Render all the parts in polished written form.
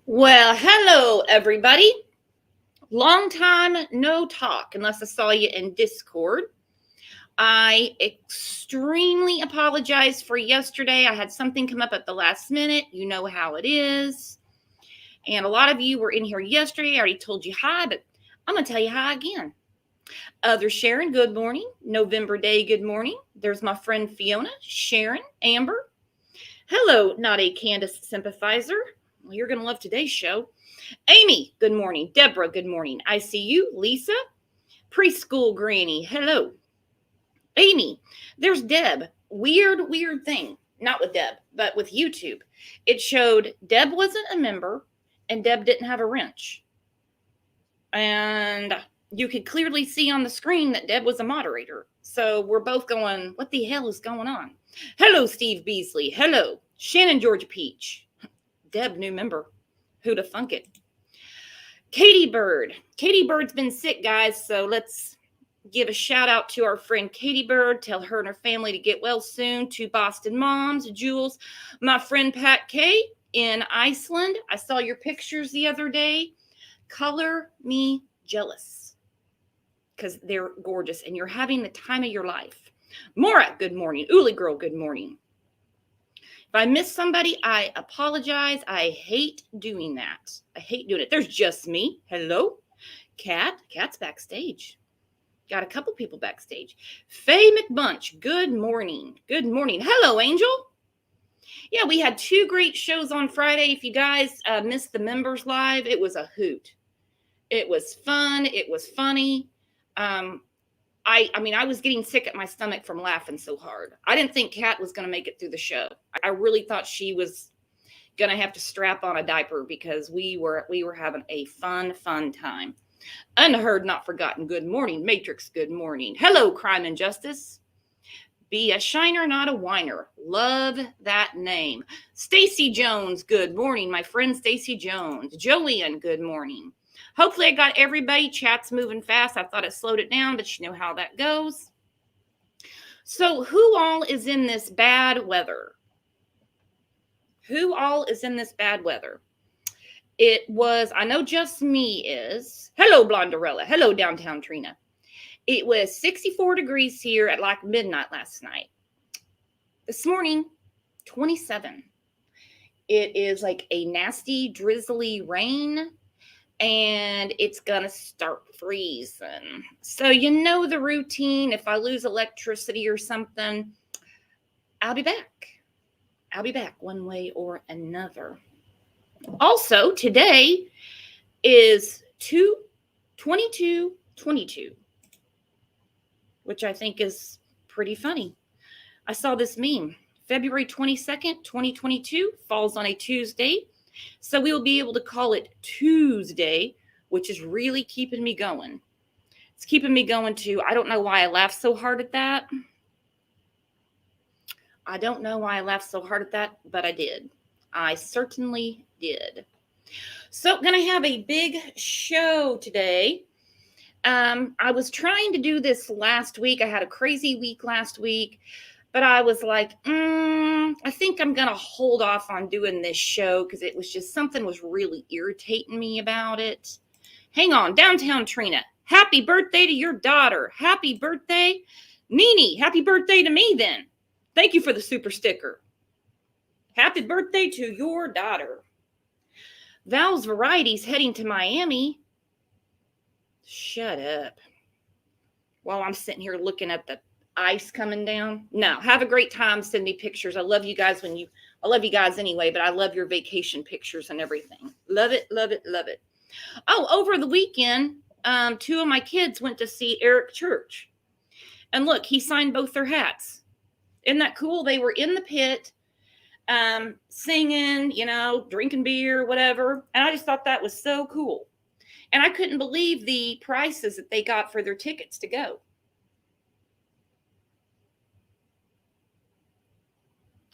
Well, hello, everybody. Long time no talk, unless I saw you in Discord. I extremely apologize for yesterday. I had something come up at the last minute. You know how it is. And a lot of you were in here yesterday. I already told you hi, but I'm going to tell you hi again. Other Sharon, good morning. November Day, good morning. There's my friend Fiona, Sharon, Amber. Hello, not a Candace sympathizer. Well, you're going to love today's show. Amy, good morning. Deborah, good morning. I see you. Lisa, preschool granny, hello. Amy, there's Deb. Weird thing. Not with Deb, but with YouTube. It showed Deb wasn't a member and Deb didn't have a wrench. And you could clearly see on the screen that Deb was a moderator. So we're both going, what the hell is going on? Hello, Steve Beasley. Hello. Shannon Georgia Peach. Deb, new member. Who'da thunk it? Katie Bird. Katie Bird's been sick, guys, so let's give a shout out to our friend Katie Bird. Tell her and her family to get well soon. To Boston moms, Jules, my friend Pat K in Iceland. I saw your pictures the other day. Color me jealous because they're gorgeous and you're having the time of your life. Mora, good morning. Uli girl, good morning. If I miss somebody, I apologize. I hate doing that. I hate doing it. There's just me. Hello. Cat's backstage. Got a couple people backstage. Faye McBunch, good morning. Good morning. Hello, Angel. Yeah, we had 2 great shows on Friday. If you guys missed the members live, it was a hoot. It was fun. It was funny. I mean, I was getting sick at my stomach from laughing so hard. I didn't think Kat was going to make it through the show. I really thought she was going to have to strap on a diaper because we were having a fun time. Unheard, not forgotten. Good morning, Matrix. Good morning. Hello, Crime and Justice. Be a shiner, not a whiner. Love that name. Stacy Jones. Good morning, my friend Stacy Jones. Jolene. Good morning. Hopefully I got everybody. Chat's moving fast. I thought it slowed it down, but you know how that goes. So who all is in this bad weather? Who all is in this bad weather? It was, I know just me is. Hello, Blonderella. Hello, Downtown Trina. It was 64 degrees here at like midnight last night. This morning, 27. It is like a nasty, drizzly rain. And it's gonna start freezing. So you know the routine. If I lose electricity or something, I'll be back. I'll be back one way or another. Also, today is 22/22, which I think is pretty funny. I saw this meme. February 22nd, 2022 falls on a Tuesday. So we will be able to call it Tuesday, which is really keeping me going. It's keeping me going too. I don't know why I laughed so hard at that. I don't know why I laughed so hard at that, but I did. I certainly did. So going to have a big show today. I was trying to do this last week. I had a crazy week last week. But I was like, I think I'm going to hold off on doing this show because it was just something was really irritating me about it. Hang on. Downtown Trina. Happy birthday to your daughter. Happy birthday. Nene, happy birthday to me then. Thank you for the super sticker. Happy birthday to your daughter. Val's Varieties heading to Miami. Shut up. While I'm sitting here looking at the ice coming down. No, have a great time. Send me pictures. I love you guys I love you guys anyway, but I love your vacation pictures and everything. Love it, love it, love it. Oh, over the weekend, 2 of my kids went to see Eric Church. And look, he signed both their hats. Isn't that cool? They were in the pit, singing, drinking beer, whatever. And I just thought that was so cool. And I couldn't believe the prices that they got for their tickets to go.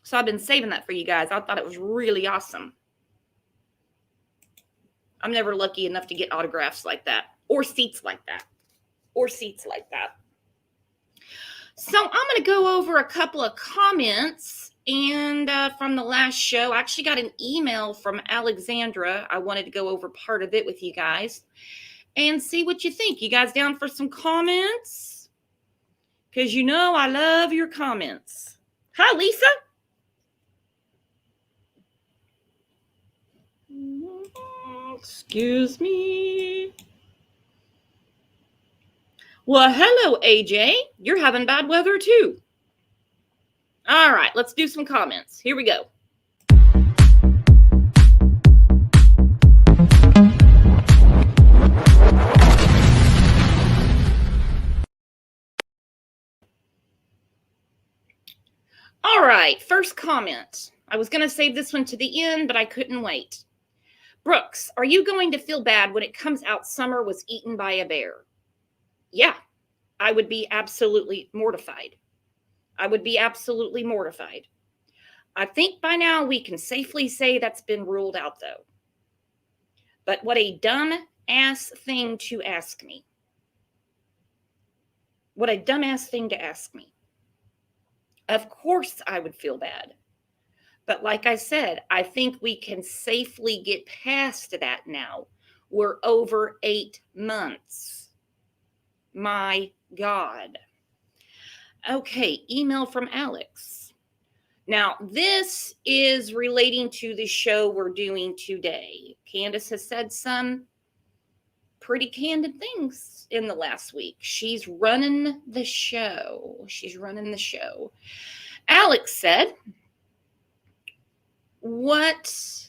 So I've been saving that for you guys. I thought it was really awesome. I'm never lucky enough to get autographs like that or seats like that. So I'm going to go over a couple of comments And from the last show, I actually got an email from Alexandra. I wanted to go over part of it with you guys and see what you think. You guys down for some comments? Because you know I love your comments. Hi, Lisa. Excuse me. Well, hello, AJ. You're having bad weather too. All right, let's do some comments. Here we go. All right, first comment. I was going to save this one to the end, but I couldn't wait. Brooks, are you going to feel bad when it comes out Summer was eaten by a bear? Yeah, I would be absolutely mortified. I would be absolutely mortified. I think by now we can safely say that's been ruled out, though. But what a dumb ass thing to ask me. What a dumbass thing to ask me. Of course I would feel bad. But like I said, I think we can safely get past that now. We're over 8 months. My God. Okay, email from Alex. Now, this is relating to the show we're doing today. Candace has said some pretty candid things in the last week. She's running the show. Alex said, what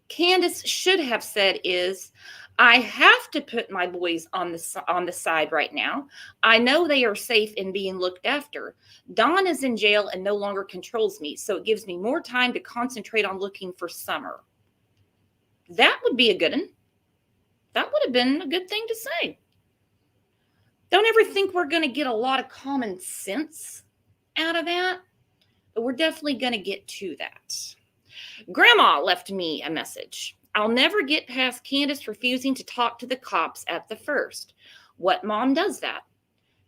Candace should have said is, I have to put my boys on the side right now. I know they are safe and being looked after. Dawn is in jail and no longer controls me, so it gives me more time to concentrate on looking for Summer. That would be a good one. That would have been a good thing to say. Don't ever think we're going to get a lot of common sense out of that, but we're definitely going to get to that. Grandma left me a message. I'll never get past Candace refusing to talk to the cops at the first. What mom does that?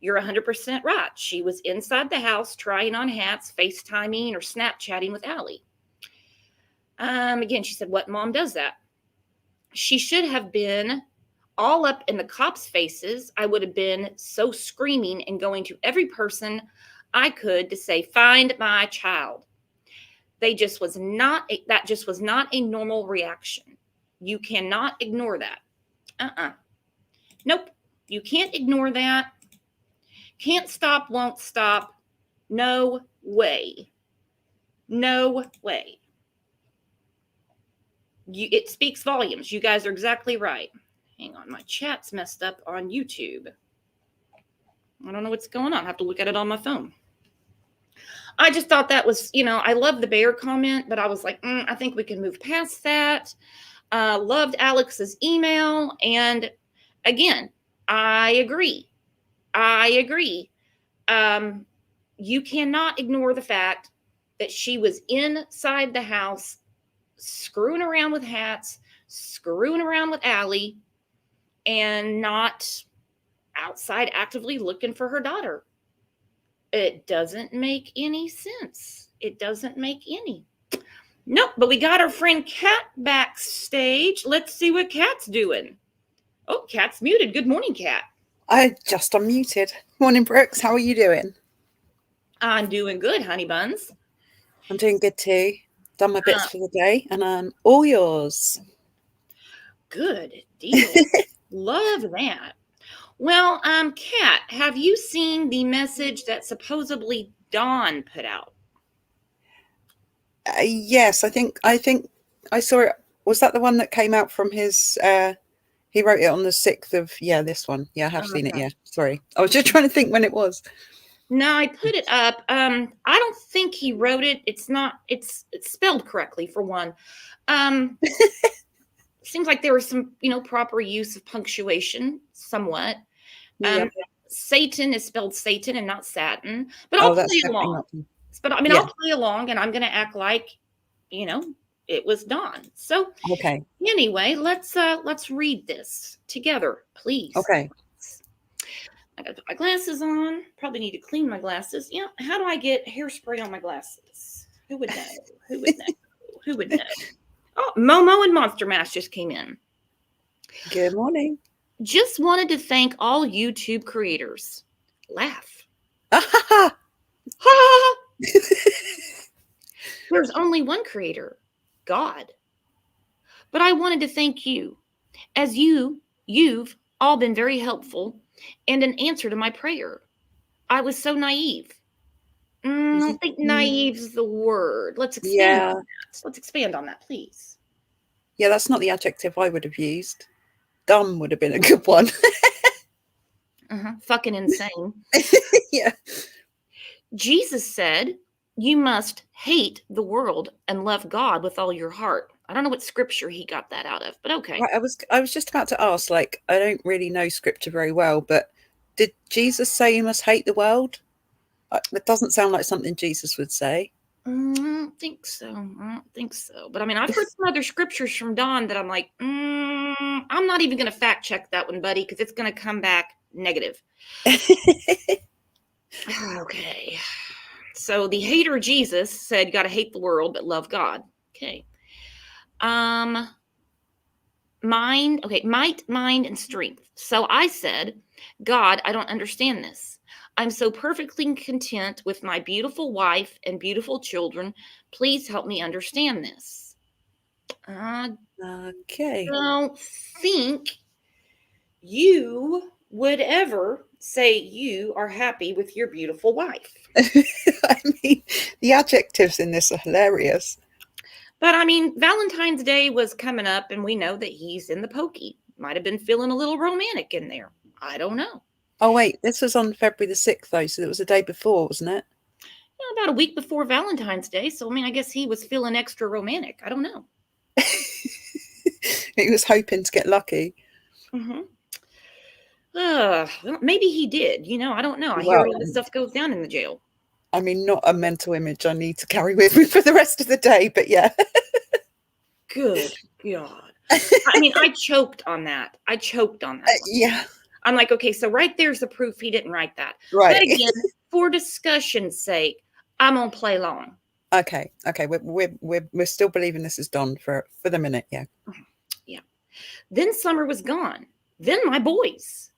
You're 100% right. She was inside the house trying on hats, FaceTiming, or Snapchatting with Allie. Again, she said, what mom does that? She should have been all up in the cops' faces. I would have been so screaming and going to every person I could to say, find my child. That just was not a normal reaction. You cannot ignore that. Nope. You can't ignore that. Can't stop, won't stop. No way. No way. It speaks volumes. You guys are exactly right. Hang on. My chat's messed up on YouTube. I don't know what's going on. I have to look at it on my phone. I just thought that was, I love the bear comment, but I was like, I think we can move past that. Loved Alex's email. And again, I agree. You cannot ignore the fact that she was inside the house screwing around with hats, screwing around with Allie, and not outside actively looking for her daughter. It doesn't make any sense. It doesn't make any. Nope, but we got our friend Kat backstage. Let's see what Kat's doing. Oh, Kat's muted. Good morning, Kat. I just unmuted. Morning, Brooks. How are you doing? I'm doing good, honey buns. I'm doing good too. Done my bits for the day, and I'm all yours. Good deal. Love that. Well, Kat, have you seen the message that supposedly Dawn put out? Yes, I think I saw it. Was that the one that came out from his? He wrote it on the 6th of. Yeah, this one. Yeah, I have seen it. Yeah, sorry, I was just trying to think when it was. No, I put it up. I don't think he wrote it. It's not. It's spelled correctly for one. Seems like there was some, proper use of punctuation, somewhat. Yeah. Satan is spelled Satan and not Satin. But I'll play along. I'll play along, and I'm going to act like, it was Dawn. So okay. Anyway, let's read this together, please. Okay. I got to put my glasses on. Probably need to clean my glasses. How do I get hairspray on my glasses? Who would know? Who would know? Who would know? Oh, Momo and Monster Mash just came in. Good morning. Just wanted to thank all YouTube creators. Laugh. Ah, Ha! There's only one creator, God. But I wanted to thank you, as you've all been very helpful and an answer to my prayer. I was so naive. I don't think naive is the word. Let's expand on that. Let's expand on that, please. Yeah, that's not the adjective I would have used. Dumb would have been a good one. Fucking insane. Yeah. Jesus said, you must hate the world and love God with all your heart. I don't know what scripture he got that out of, but okay. Right, I was just about to ask, like, I don't really know scripture very well, but did Jesus say you must hate the world? It doesn't sound like something Jesus would say. I don't think so. I don't think so. But I mean, I've heard some other scriptures from Don that I'm like, I'm not even going to fact check that one, buddy, because it's going to come back negative. Okay. So the hater Jesus said, you got to hate the world, but love God. Okay. Might, mind, and strength. So I said, God, I don't understand this. I'm so perfectly content with my beautiful wife and beautiful children. Please help me understand this. Okay. Don't think you would ever say you are happy with your beautiful wife. I mean, the adjectives in this are hilarious. But I mean, Valentine's Day was coming up, and we know that he's in the pokey. Might have been feeling a little romantic in there. I don't know. Oh, wait, this was on February the 6th, though, so it was the day before, wasn't it? Yeah, about a week before Valentine's Day. So, I mean, I guess he was feeling extra romantic. I don't know. He was hoping to get lucky. Well, maybe he did. You know, I don't know. I hear all this stuff goes down in the jail. I mean, not a mental image I need to carry with me for the rest of the day, but yeah. Good God. I mean, I choked on that. Yeah. I'm like, okay, so right there's the proof he didn't write that. Right. But again, for discussion's sake, I'm gonna play along. Okay. We're still believing this is done for the minute. Yeah. Yeah. Then summer was gone. Then my boys.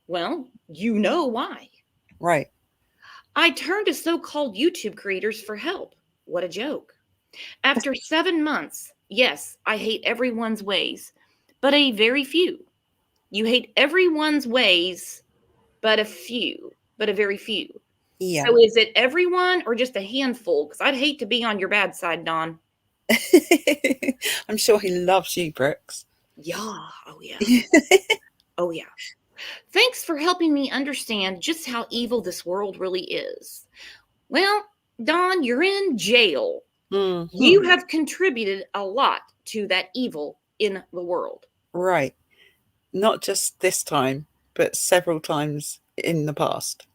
Well, you know why. Right. I turned to so-called YouTube creators for help. What a joke. After 7 months, yes, I hate everyone's ways, but a very few. You hate everyone's ways, but a very few. Yeah. So is it everyone or just a handful? Because I'd hate to be on your bad side, Don. I'm sure he loves you, Brooks. Yeah. Oh, yeah. Oh, yeah. Thanks for helping me understand just how evil this world really is. Well, Don, you're in jail. Mm-hmm. You have contributed a lot to that evil in the world. Right. Not just this time, but several times in the past.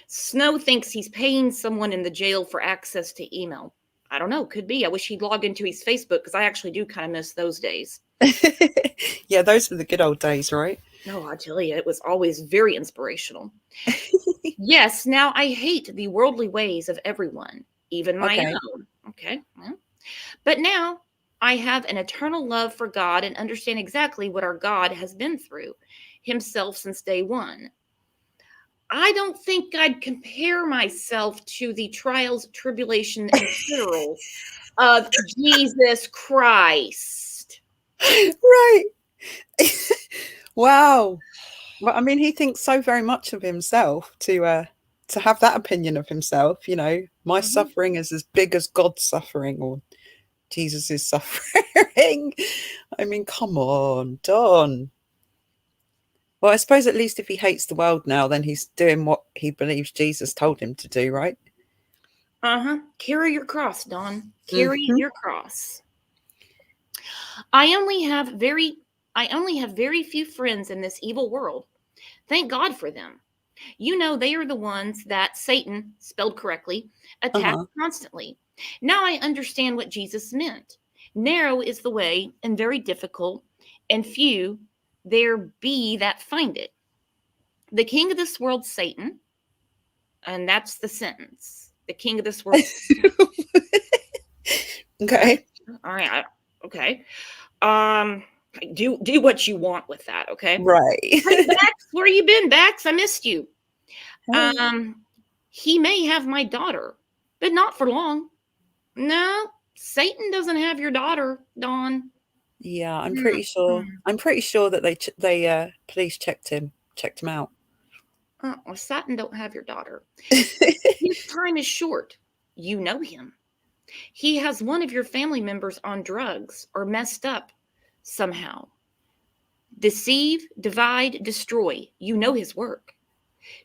Snow thinks he's paying someone in the jail for access to email. I don't know. Could be. I wish he'd log into his Facebook because I actually do kind of miss those days. Yeah, those were the good old days, right? No, I tell you, it was always very inspirational. Yes, now I hate the worldly ways of everyone, even my own. Okay. Well, but now I have an eternal love for God and understand exactly what our God has been through himself since day one. I don't think I'd compare myself to the trials, tribulations, and perils of Jesus Christ. Right. Wow. Well, I mean, he thinks so very much of himself to have that opinion of himself. You know, my suffering is as big as God's suffering, or Jesus' suffering. I mean, come on, Don. Well, I suppose at least if he hates the world now, then he's doing what he believes Jesus told him to do, right? Carry your cross, Don. Carry your cross. I only have very few friends in this evil world. Thank God for them. You know, they are the ones that Satan, spelled correctly, attacks constantly. Now I understand what Jesus meant. Narrow is the way, and very difficult, and few there be that find it. The king of this world, Satan, And that's the sentence. The king of this world. Okay. All right. Okay. Do what you want with that, okay? Right. Hey, Bax, where you been, Bax? I missed you. He may have my daughter, but not for long. No, Satan doesn't have your daughter, Dawn. Yeah, I'm pretty sure. I'm pretty sure that they police checked him out. Satan don't have your daughter. His time is short. You know him. He has one of your family members on drugs or messed up somehow. Deceive, divide, destroy. You know his work.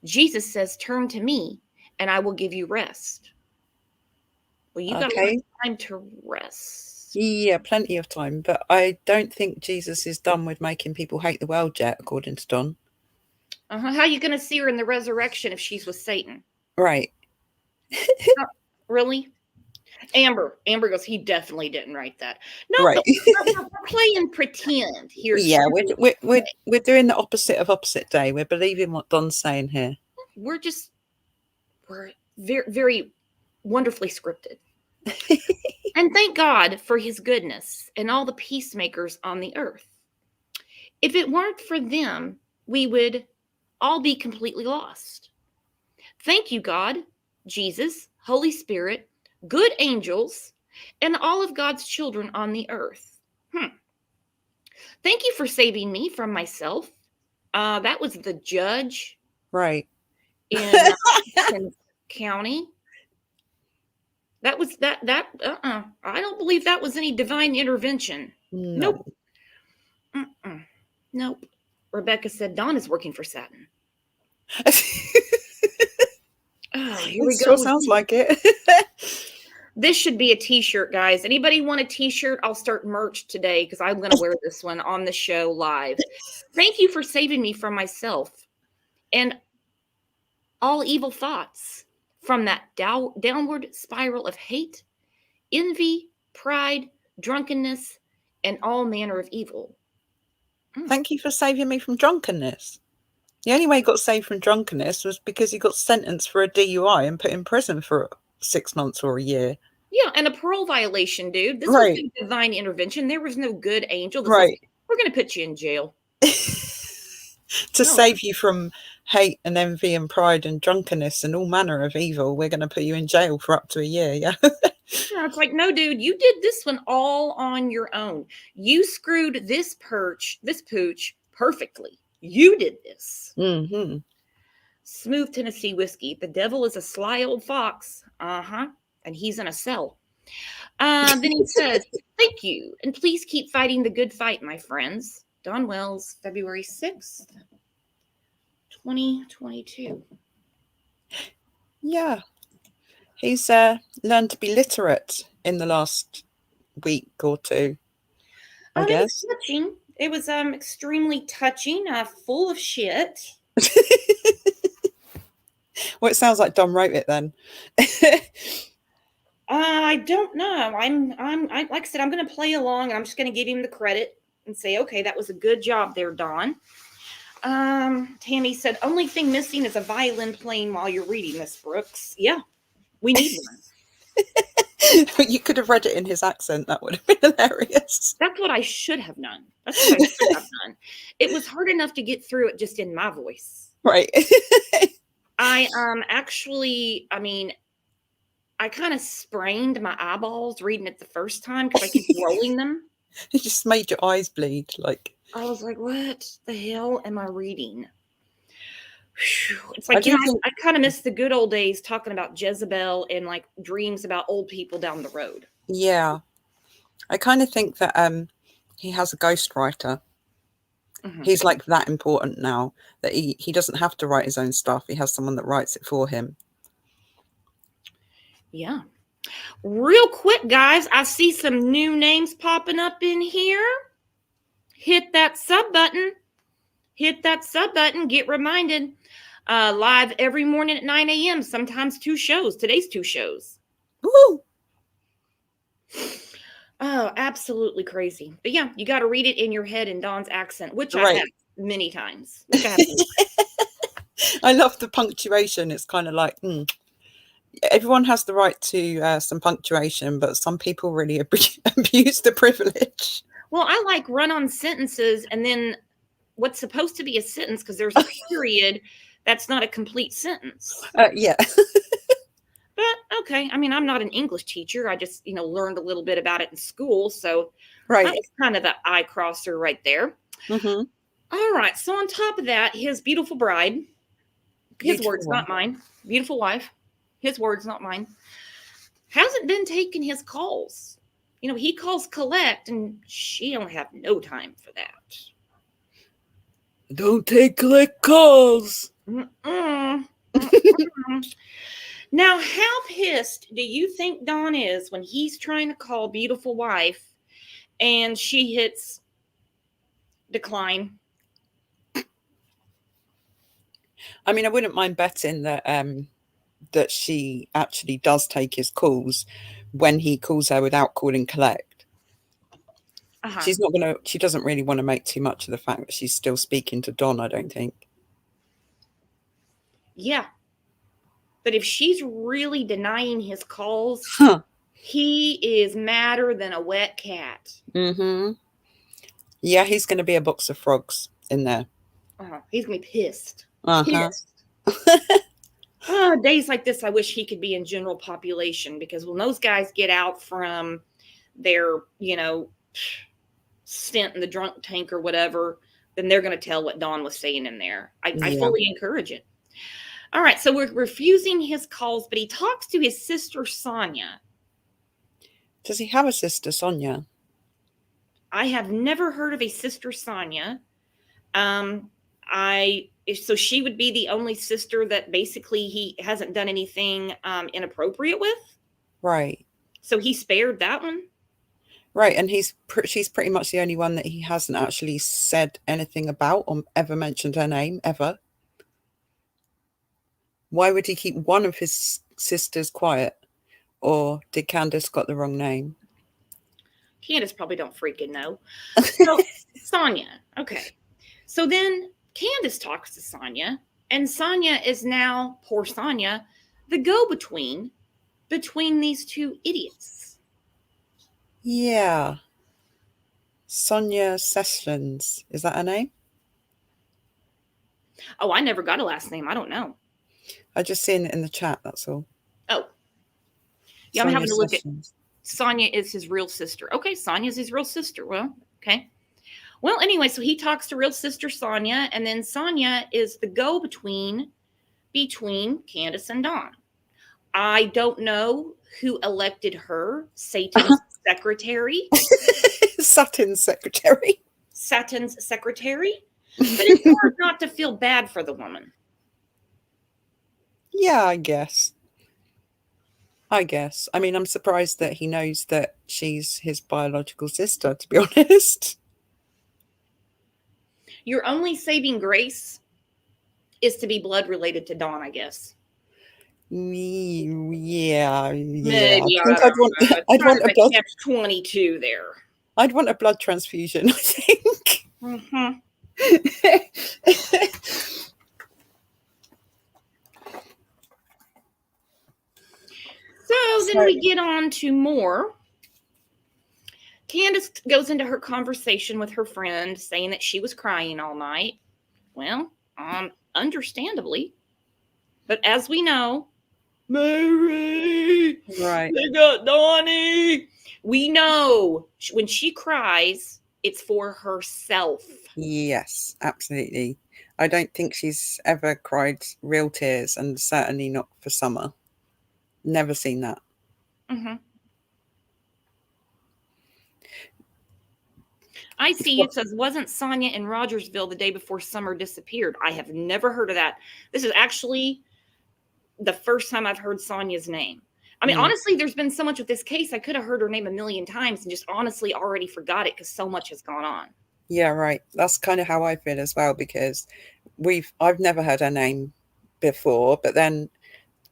Jesus says, turn to me and I will give you rest. Well, you got a lot of time to rest. Yeah, plenty of time. But I don't think Jesus is done with making people hate the world yet, according to Don. How are you going to see her in the resurrection if she's with Satan? Right. Really? Amber goes, he definitely didn't write that. No, right. we're playing pretend here. Yeah, we're doing the opposite of opposite day. We're believing what Don's saying here. We're very, very wonderfully scripted. And thank God for his goodness and all the peacemakers on the earth. If it weren't for them, we would all be completely lost. Thank you, God, Jesus, Holy Spirit, good angels, and all of God's children on the earth. Thank you for saving me from myself. That was the judge. Right. In County. That was that. I don't believe that was any divine intervention. No. Nope. Nope. Rebecca said Dawn is working for Satan. Here we go. Sure sounds like it. This should be a t-shirt, guys. Anybody want a t-shirt? I'll start merch today because I'm going to wear this one on the show live. Thank you for saving me from myself and all evil thoughts from that downward spiral of hate, envy, pride, drunkenness, and all manner of evil. Thank you for saving me from drunkenness. The only way he got saved from drunkenness was because he got sentenced for a DUI and put in prison for 6 months or a year. Yeah, and a parole violation, dude. This was no divine intervention. There was no good angel. We're going to put you in jail. To save you from hate and envy and pride and drunkenness and all manner of evil, we're going to put you in jail for up to a year, yeah? Yeah, it's like, no, dude, you did this one all on your own. You screwed this pooch perfectly. You did this. Mm-hmm. Smooth Tennessee whiskey. The devil is a sly old fox. And he's in a cell. Then he says, thank you. And please keep fighting the good fight, my friends. Don Wells, February 6th, 2022. Yeah. He's learned to be literate in the last week or two, I guess. It was extremely touching, full of shit. Well, it sounds like Don wrote it then. I don't know. I'm like I said, I'm going to play along and I'm just going to give him the credit and say, okay, that was a good job there, Don. Tammy said, only thing missing is a violin playing while you're reading this, Brooks. Yeah, we need one. You could have read it in his accent. That would have been hilarious. That's what I should have done. It was hard enough to get through it just in my voice. Right. I kind of sprained my eyeballs reading it the first time because I keep rolling them. It just made your eyes bleed. Like I was like, what the hell am I reading? It's like, I kind of miss the good old days talking about Jezebel and like dreams about old people down the road. Yeah. I kind of think that he has a ghostwriter. Mm-hmm. He's like that important now that he doesn't have to write his own stuff. He has someone that writes it for him. Yeah. Real quick, guys, I see some new names popping up in here. Hit that sub button. Get reminded. Live every morning at 9 a.m. Sometimes 2 shows. Today's 2 shows. Woo! Oh, absolutely crazy. But yeah, you got to read it in your head in Dawn's accent, which I have many times. I love the punctuation. It's kind of like, everyone has the right to some punctuation, but some people really abuse the privilege. Well, I like run-on sentences and then what's supposed to be a sentence because there's a period. That's not a complete sentence. Yeah. But okay, I mean, I'm not an English teacher. I just, learned a little bit about it in school. So Right. that's kind of the eye crosser right there. Mm-hmm. All right. So on top of that, his beautiful bride, his words, not mine, beautiful wife, his words, not mine, hasn't been taking his calls. He calls collect and she don't have no time for that. Don't take collect calls. Mm-mm. Now, how pissed do you think Don is when he's trying to call beautiful wife and she hits decline? I mean, I wouldn't mind betting that that she actually does take his calls when he calls her without calling collect. She's not gonna. She doesn't really want to make too much of the fact that she's still speaking to Don, I don't think. Yeah. But if she's really denying his calls, he is madder than a wet cat. Mm-hmm. Yeah, he's going to be a box of frogs in there. He's going to be pissed. Pissed. Days like this, I wish he could be in general population because when those guys get out from their, stint in the drunk tank or whatever, then they're going to tell what Don was saying in there. I fully encourage it. All right, so we're refusing his calls, but he talks to his sister, Sonia. Does he have a sister, Sonia? I have never heard of a sister, Sonia. So she would be the only sister that basically he hasn't done anything inappropriate with. Right. So he spared that one. Right, and she's pretty much the only one that he hasn't actually said anything about or ever mentioned her name, ever. Why would he keep one of his sisters quiet? Or did Candace got the wrong name? Candace probably don't freaking know. So, Sonia. Okay. So then Candace talks to Sonia, and Sonia is now, poor Sonia, the go-between between these two idiots. Yeah. Sonia Sessions. Is that her name? Oh, I never got a last name. I don't know. I just seen it in the chat, that's all. Oh. Yeah, I'm having to look at Sonia is his real sister. Okay, Sonia's his real sister. Well, okay. Well, anyway, so he talks to real sister Sonia, and then Sonia is the go-between between Candace and Don. I don't know who elected her Satan's secretary. Satan's secretary. Satan's secretary. But it's hard not to feel bad for the woman. Yeah, I guess. I mean, I'm surprised that he knows that she's his biological sister, to be honest. Your only saving grace is to be blood related to Dawn, I guess. Yeah. Maybe, I'd want a blood 22 there. I'd want a blood transfusion, I think. Mm-hmm. So then we get on to more. Candace goes into her conversation with her friend saying that she was crying all night. Well, understandably. But as we know, Mary, right? They got Donnie. We know when she cries, it's for herself. Yes, absolutely. I don't think she's ever cried real tears, and certainly not for Summer. Never seen that. Mm-hmm. I see it says, wasn't Sonia in Rogersville the day before Summer disappeared? I have never heard of that. This is actually the first time I've heard Sonia's name. I mean, honestly, there's been so much with this case. I could have heard her name a million times and just honestly already forgot it because so much has gone on. Yeah, right. That's kind of how I feel as well, because I've never heard her name before, but then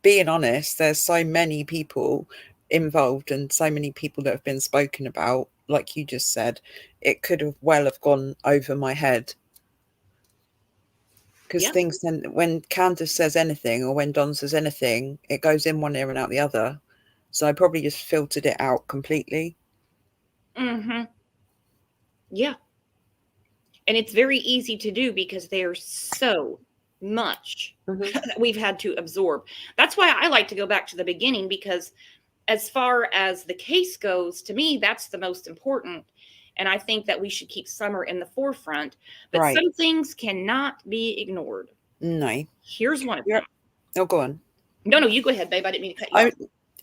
being honest, there's so many people involved and so many people that have been spoken about, like you just said, it could have gone over my head. Because Yeah. things then, when Candace says anything or when Don says anything, it goes in one ear and out the other. So I probably just filtered it out completely. Mm-hmm. Yeah. And it's very easy to do because there's so much Mm-hmm. that we've had to absorb. That's why I like to go back to the beginning, because as far as the case goes, to me, that's the most important. And I think that we should keep Summer in the forefront. But Right. some things cannot be ignored. No. Here's one of Yeah. them. Oh, go on. No, you go ahead, babe. I didn't mean to cut you I off.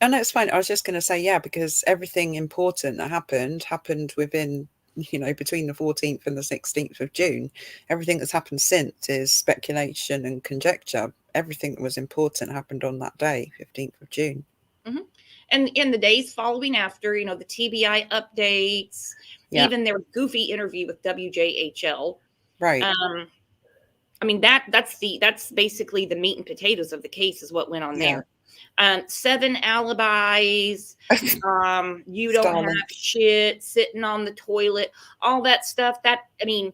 I know it's fine. I was just going to say, yeah, because everything important that happened within, between the 14th and the 16th of June. Everything that's happened since is speculation and conjecture. Everything that was important happened on that day, 15th of June. Mm-hmm. And in the days following after, the TBI updates, Yeah. even their goofy interview with WJHL. Right. I mean, that's basically the meat and potatoes of the case is what went on Yeah. there. 7 alibis. You don't have Starlink. shit, sitting on the toilet, all that stuff. Beating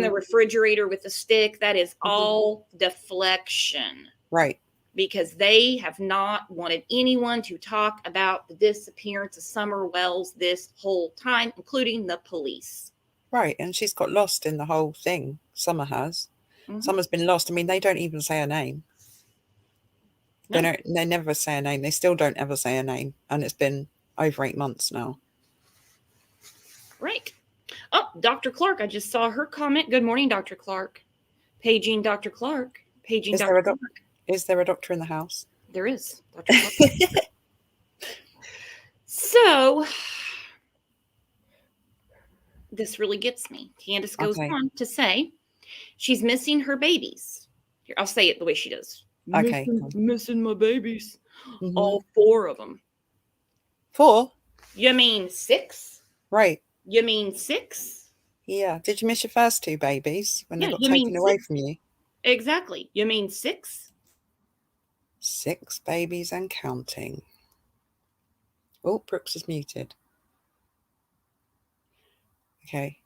the Mhm. refrigerator with a stick, that is Mhm. all deflection. Right. Because they have not wanted anyone to talk about the disappearance of Summer Wells this whole time, including the police. Right. And she's got lost in the whole thing. Summer has. Mhm. Summer's been lost. I mean, they don't even say her name. No. They never say her name. They still don't ever say her name. And it's been over 8 months now. Right. Oh, Dr. Clark, I just saw her comment. Good morning, Dr. Clark. Paging Dr. Clark. Paging Is Dr. there a Clark. Is there a doctor in the house? There is, Dr. Clark. So, this really gets me. Candace goes Okay. on to say she's missing her babies. Here, I'll say it the way she does. Okay. Missing my babies. Mhm. All 4 of them. 4? You mean 6? Right. You mean 6? Yeah. Did you miss your first 2 babies when they got you mean taken away 6? from you? Exactly. You mean 6? 6 babies and counting. Oh, Brooks is muted. Okay.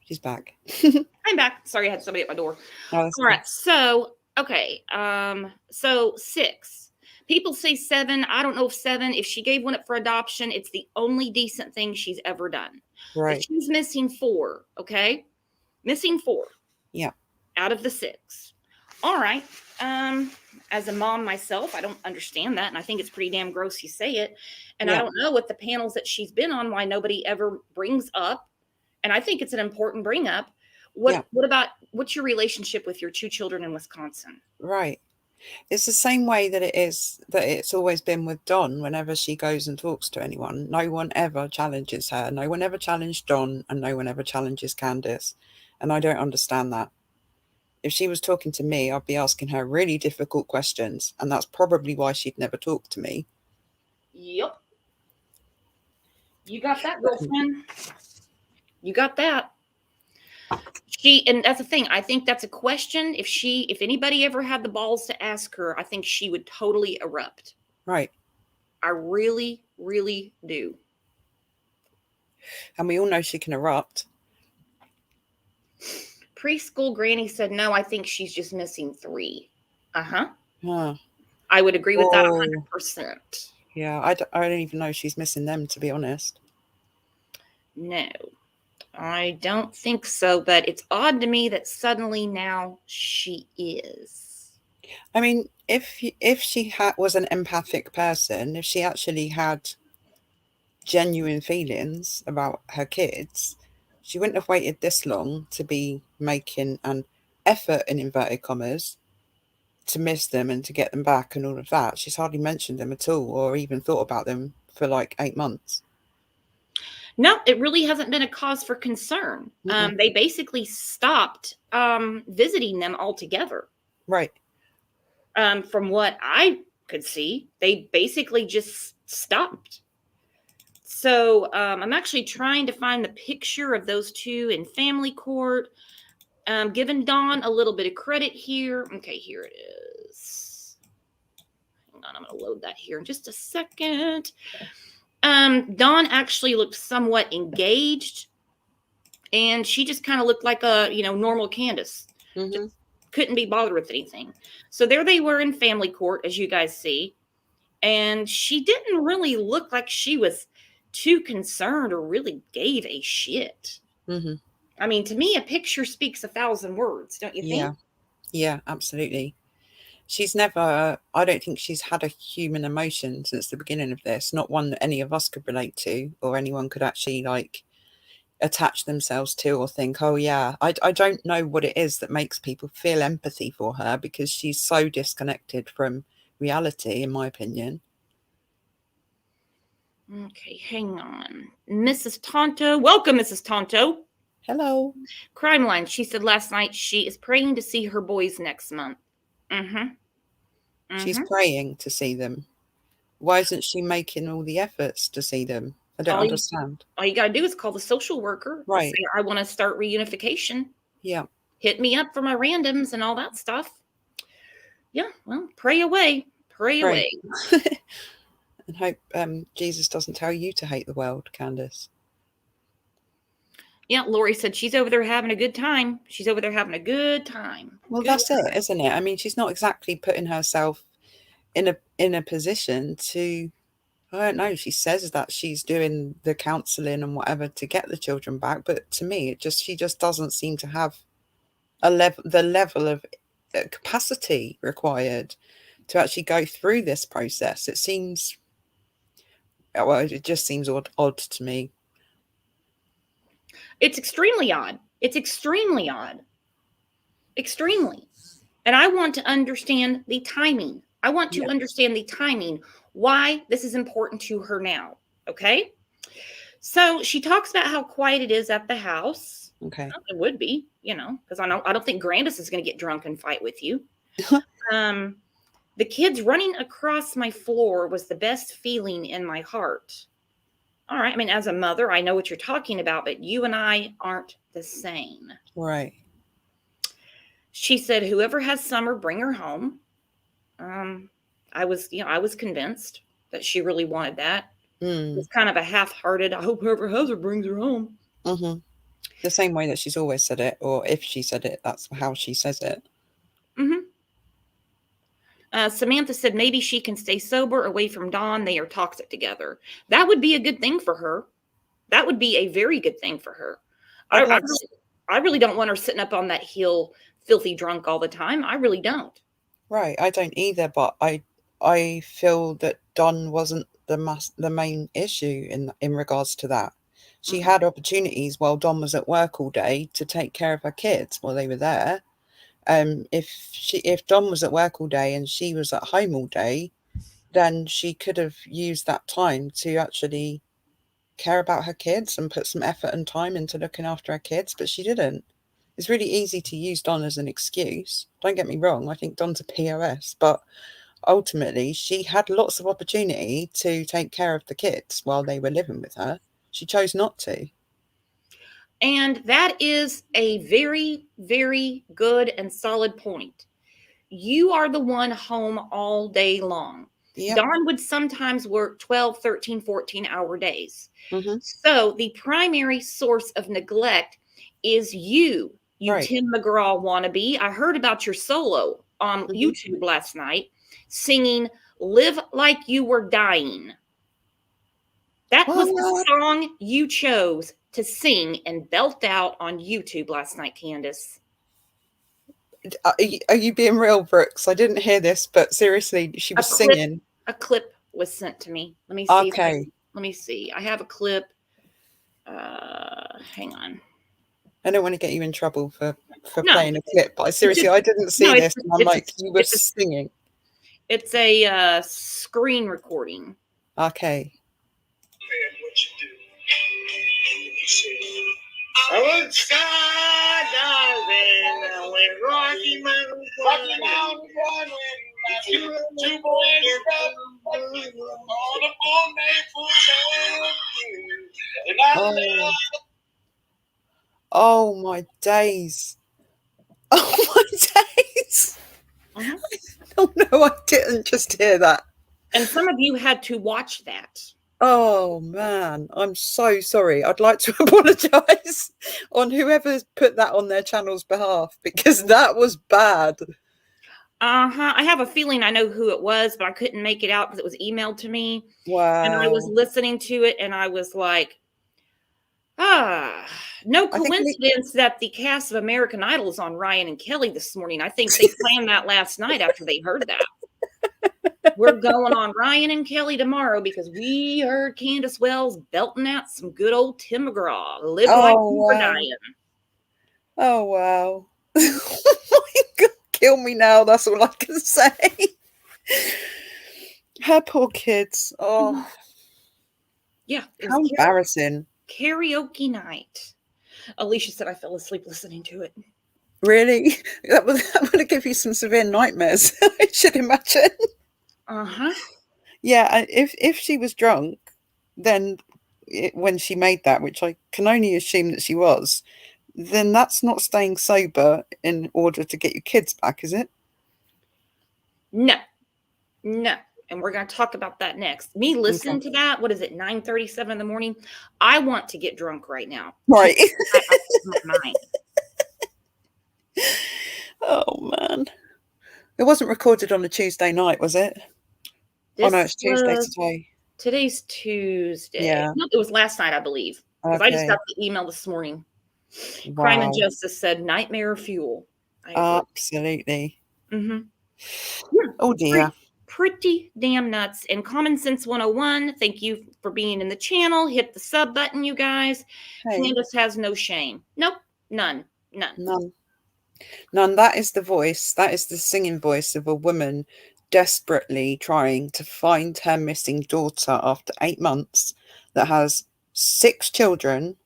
She's back. I'm back. Sorry, I had somebody at my door. Oh, that's All right. So, okay. So 6. People say 7. I don't know if 7. If she gave one up for adoption, it's the only decent thing she's ever done. right. But she's missing 4. Okay, missing 4. Yeah. Out of the 6. All right. As a mom myself, I don't understand that, and I think it's pretty damn gross you say it. And I Yeah. don't know what the panels that she's been on why nobody ever brings up. And I think it's an important bring up. Yeah. What's your relationship with your 2 children in Wisconsin? Right. It's the same way that it's always been with Don. Whenever she goes and talks to anyone, no one ever challenges her. No one ever challenged Don, and no one ever challenges Candace. And I don't understand that. If she was talking to me, I'd be asking her really difficult questions, and that's probably why she'd never talk to me. Yep. You got that, girlfriend. You got that. And that's the thing. I think that's a question. If anybody ever had the balls to ask her, I think she would totally erupt. Right. I really, really do. And we all know she can erupt. Preschool Granny said, no, I think she's just missing 3. Uh-huh. Huh. I would agree with that Oh. 100%. Yeah, I don't even know she's missing them, to be honest. No, I don't think so, but it's odd to me that suddenly now she is. I mean, if she was an empathic person, if she actually had genuine feelings about her kids, she wouldn't have waited this long to be making an effort, in inverted commas, to miss them and to get them back and all of that. She's hardly mentioned them at all or even thought about them for like 8 months. No, it really hasn't been a cause for concern. They basically stopped visiting them altogether. Right. From what I could see, they basically just stopped. So I'm actually trying to find the picture of those 2 in family court. Giving Dawn a little bit of credit here. Okay, here it is. Hang on, I'm going to load that here in just a second. Dawn actually looked somewhat engaged, and she just kind of looked like a normal Candace. Mm-hmm. Couldn't be bothered with anything. So there they were in family court, as you guys see. And she didn't really look like she was too concerned or really gave a shit. Mm-hmm. I mean, to me, a picture speaks 1,000 words, don't you Yeah. think? Yeah, absolutely. She's never, I don't think she's had a human emotion since the beginning of this, not one that any of us could relate to or anyone could actually like attach themselves to or think, oh yeah, I don't know what it is that makes people feel empathy for her, because she's so disconnected from reality, in my opinion. Okay, hang on. Mrs. Tonto. Welcome, Mrs. Tonto. Hello. Crime Line. She said last night she is praying to see her boys next month. Mm-hmm. She's Mm-hmm. praying to see them. Why isn't she making all the efforts to see them? I don't All you, understand. all you got to do is call the social worker and say, Right. I want to start reunification. Yeah. Hit me up for my randoms and all that stuff. Yeah, well, pray away. Pray Pray. away. And hope Jesus doesn't tell you to hate the world, Candace. Yeah, Lori said she's over there having a good time. She's over there having a good time. Well, Good that's time. it, isn't it? I mean, she's not exactly putting herself in a position to, I don't know, she says that she's doing the counselling and whatever to get the children back, but to me she just doesn't seem to have the level of capacity required to actually go through this process. It seems, well, it just seems odd to me. It's extremely odd. It's extremely odd. Extremely. And I want to understand the timing. I want to understand the timing, why this is important to her now. Okay. So she talks about how quiet it is at the house. Okay. Well, it would be, because I don't think Grandis is going to get drunk and fight with you. The kids running across my floor was the best feeling in my heart. All right. I mean, as a mother, I know what you're talking about, but you and I aren't the same. Right. She said, whoever has Summer, bring her home. I was convinced that she really wanted that. It was kind of a half-hearted, I hope whoever has her brings her home. Mm-hmm. The same way that she's always said it, or if she said it, that's how she says it. Mm-hmm. Samantha said maybe she can stay sober away from Dawn. They are toxic together. That would be a good thing for her. That would be a very good thing for her. I really don't want her sitting up on that hill, filthy drunk all the time. I really don't. Right. I don't either, but I feel that Dawn wasn't the main issue in regards to that. She had opportunities while Dawn was at work all day to take care of her kids while they were there. If Dawn was at work all day and she was at home all day, then she could have used that time to actually care about her kids and put some effort and time into looking after her kids, but she didn't. It's really easy to use Dawn as an excuse. Don't get me wrong, I think Dawn's a POS, but ultimately she had lots of opportunity to take care of the kids while they were living with her. She chose not to. And that is a very, very good and solid point. You are the one home all day long. Yep. Dawn would sometimes work 12, 13, 14-hour days. Mm-hmm. So the primary source of neglect is you right. Tim McGraw wannabe. I heard about your solo on YouTube last night singing Live Like You Were Dying. That was the song you chose to sing and belt out on YouTube last night, Candace. Are you being real, Brooks? I didn't hear this, but seriously, she was singing. A clip was sent to me. Let me see. Okay. Let me see. I have a clip. Hang on. I don't want to get you in trouble for playing a clip, but I didn't see this. And I'm like, you were singing. It's a screen recording. Okay. I went skydiving. I went Rocky Mountain running. Two boys on the Oh my days. Oh my days. Oh no, I didn't just hear that. And some of you had to watch that. Oh man, I'm so sorry. I'd like to apologise on whoever's put that on their channel's behalf, because that was bad. I have a feeling I know who it was, but I couldn't make it out because it was emailed to me. And I was Wow. listening to it and I was like, no I think coincidence that the cast of American Idol is on Ryan and Kelly this morning. I think they planned that last night after they heard that. We're going on Ryan and Kelly tomorrow because we heard Candace Wells belting out some good old Tim McGraw. Live like oh you were wow. dying. Oh wow. Oh my God, kill me now, that's all I can say. Her poor kids. Oh, Yeah. It how was embarrassing. karaoke night. Alicia said I fell asleep listening to it. Really? That would give you some severe nightmares, I should imagine. Uh-huh. Yeah, if she was drunk, then when she made that, which I can only assume that she was, then that's not staying sober in order to get your kids back, is it? No. And we're going to talk about that next. Me listening Okay. to that, what is it, 9:37 in the morning? I want to get drunk right now. Right. My mind. Oh man. It wasn't recorded on a Tuesday night, was it? Oh no, it's Tuesday today. Today's Tuesday. Yeah. No, it was last night, I believe. Because I just Okay. got the email this morning. Wow. Crime and Justice said nightmare fuel. Absolutely. Mm-hmm. Oh dear. Pretty damn nuts. And Common Sense 101, thank you for being in the channel. Hit the sub button, you guys. Hey. Candace has no shame. Nope. None. None. That is the voice. That is the singing voice of a woman desperately trying to find her missing daughter after 8 months, that has 6 children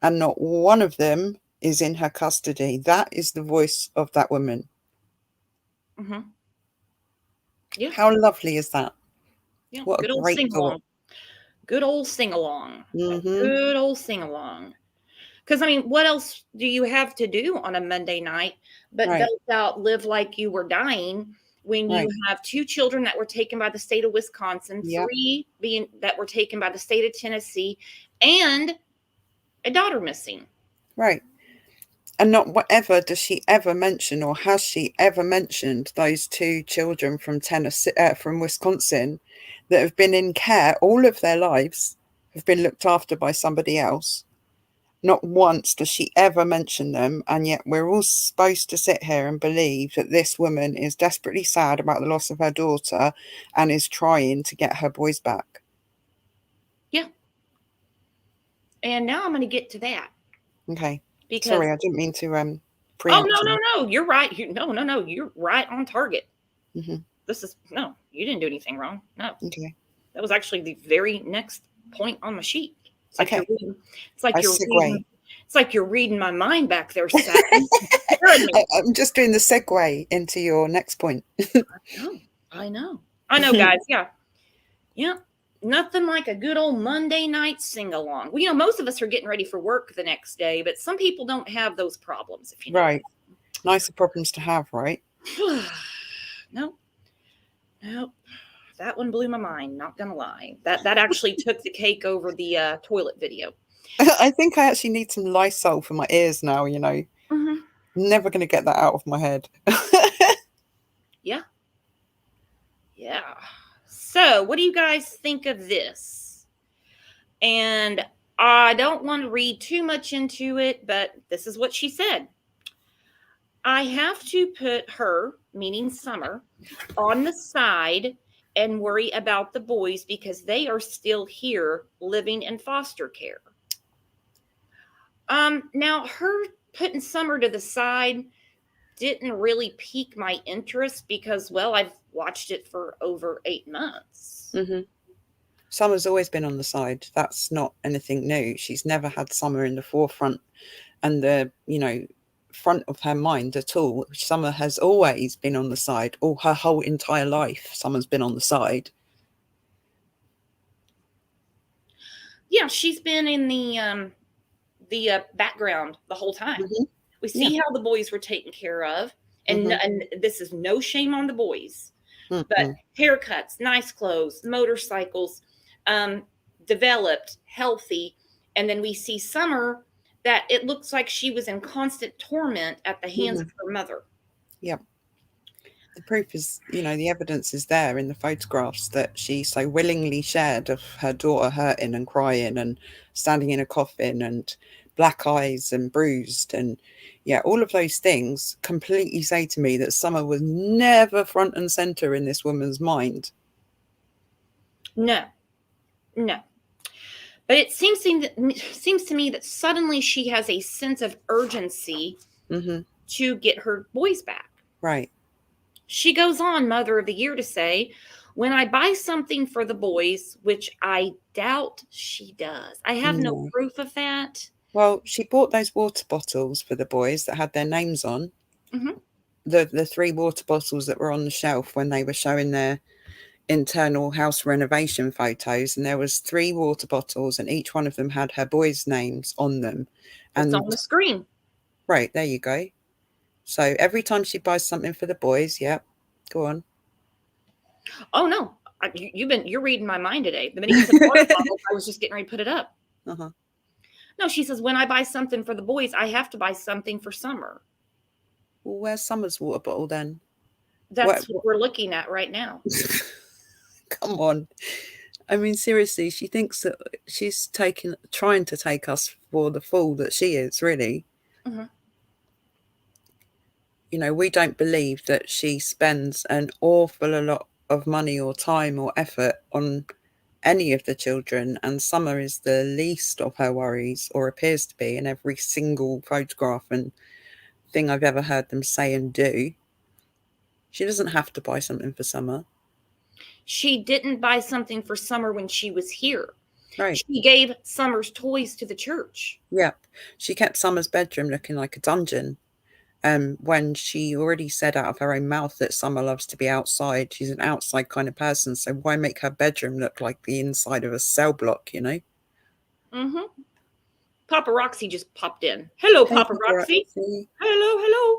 and not one of them is in her custody. That is the voice of that woman. Mm-hmm. Yeah. How lovely is that? Yeah. What good a old great sing thought. along. Good old sing along. Mm-hmm. Good old sing along. Because, I mean, what else do you have to do on a Monday night but Right. belt out Live Like You Were Dying when you Right. have 2 children that were taken by the state of Wisconsin, Yep. 3 being that were taken by the state of Tennessee, and a daughter missing. Right. And not whatever does she ever mention, or has she ever mentioned those 2 children from Tennessee, from Wisconsin, that have been in care all of their lives, have been looked after by somebody else. Not once does she ever mention them, and yet we're all supposed to sit here and believe that this woman is desperately sad about the loss of her daughter and is trying to get her boys back. Yeah. And now I'm going to get to that. Okay. Because, sorry, I didn't mean to Oh, preempt no. You're right. No. You're right on target. Mm-hmm. No, you didn't do anything wrong. No. Okay. That was actually the very next point on my sheet. It's like Okay. It's like you're reading my mind back there, Sally. I'm just doing the segue into your next point. I know, guys. Yeah. Nothing like a good old Monday night sing along. Well, most of us are getting ready for work the next day, but some people don't have those problems. If you know. Right, nicer problems to have, right? Nope. That one blew my mind. Not gonna lie. That actually took the cake over the toilet video. I think I actually need some Lysol for my ears now. Mm-hmm. Never going to get that out of my head. Yeah. So, what do you guys think of this? And I don't want to read too much into it, but this is what she said. I have to put her, meaning Summer, on the side and worry about the boys because they are still here living in foster care. Now, her putting Summer to the side didn't really pique my interest because, well, I've watched it for over 8 months. Mm-hmm. Summer's always been on the side. That's not anything new. She's never had Summer in the forefront and the, front of her mind at all. Summer has always been on the side. All her whole entire life, Summer's been on the side. Yeah, she's been in the background the whole time. Mm-hmm. We see how the boys were taken care of, and this is no shame on the boys, but haircuts, nice clothes, motorcycles, developed, healthy, and then we see Summer that it looks like she was in constant torment at the hands of her mother. Yep. The proof is, the evidence is there in the photographs that she so willingly shared of her daughter hurting and crying and standing in a coffin and black eyes and bruised. And all of those things completely say to me that Summer was never front and center in this woman's mind. No. But it seems to me that suddenly she has a sense of urgency to get her boys back. Right. She goes on, Mother of the Year, to say, when I buy something for the boys, which I doubt she does. I have no proof of that. Well, she bought those water bottles for the boys that had their names on. The 3 water bottles that were on the shelf when they were showing their internal house renovation photos, and there was 3 water bottles and each one of them had her boys' names on them. And it's on the screen. Right, there you go. So every time she buys something for the boys, go on. Oh no, you're reading my mind today. The minute you said water bottles, I was just getting ready to put it up. No, she says, when I buy something for the boys, I have to buy something for Summer. Well, where's Summer's water bottle then? That's what we're looking at right now. Come on. I mean, seriously, she thinks that she's trying to take us for the fool that she is, really. We don't believe that she spends an awful lot of money or time or effort on any of the children, and Summer is the least of her worries, or appears to be, in every single photograph and thing I've ever heard them say and do. She doesn't have to buy something for Summer. She didn't buy something for Summer when she was here. Right. She gave Summer's toys to the church. Yep. She kept Summer's bedroom looking like a dungeon. When she already said out of her own mouth that Summer loves to be outside. She's an outside kind of person, so why make her bedroom look like the inside of a cell block, Papa Roxy just popped in. Hello, Papa Roxy. Hello.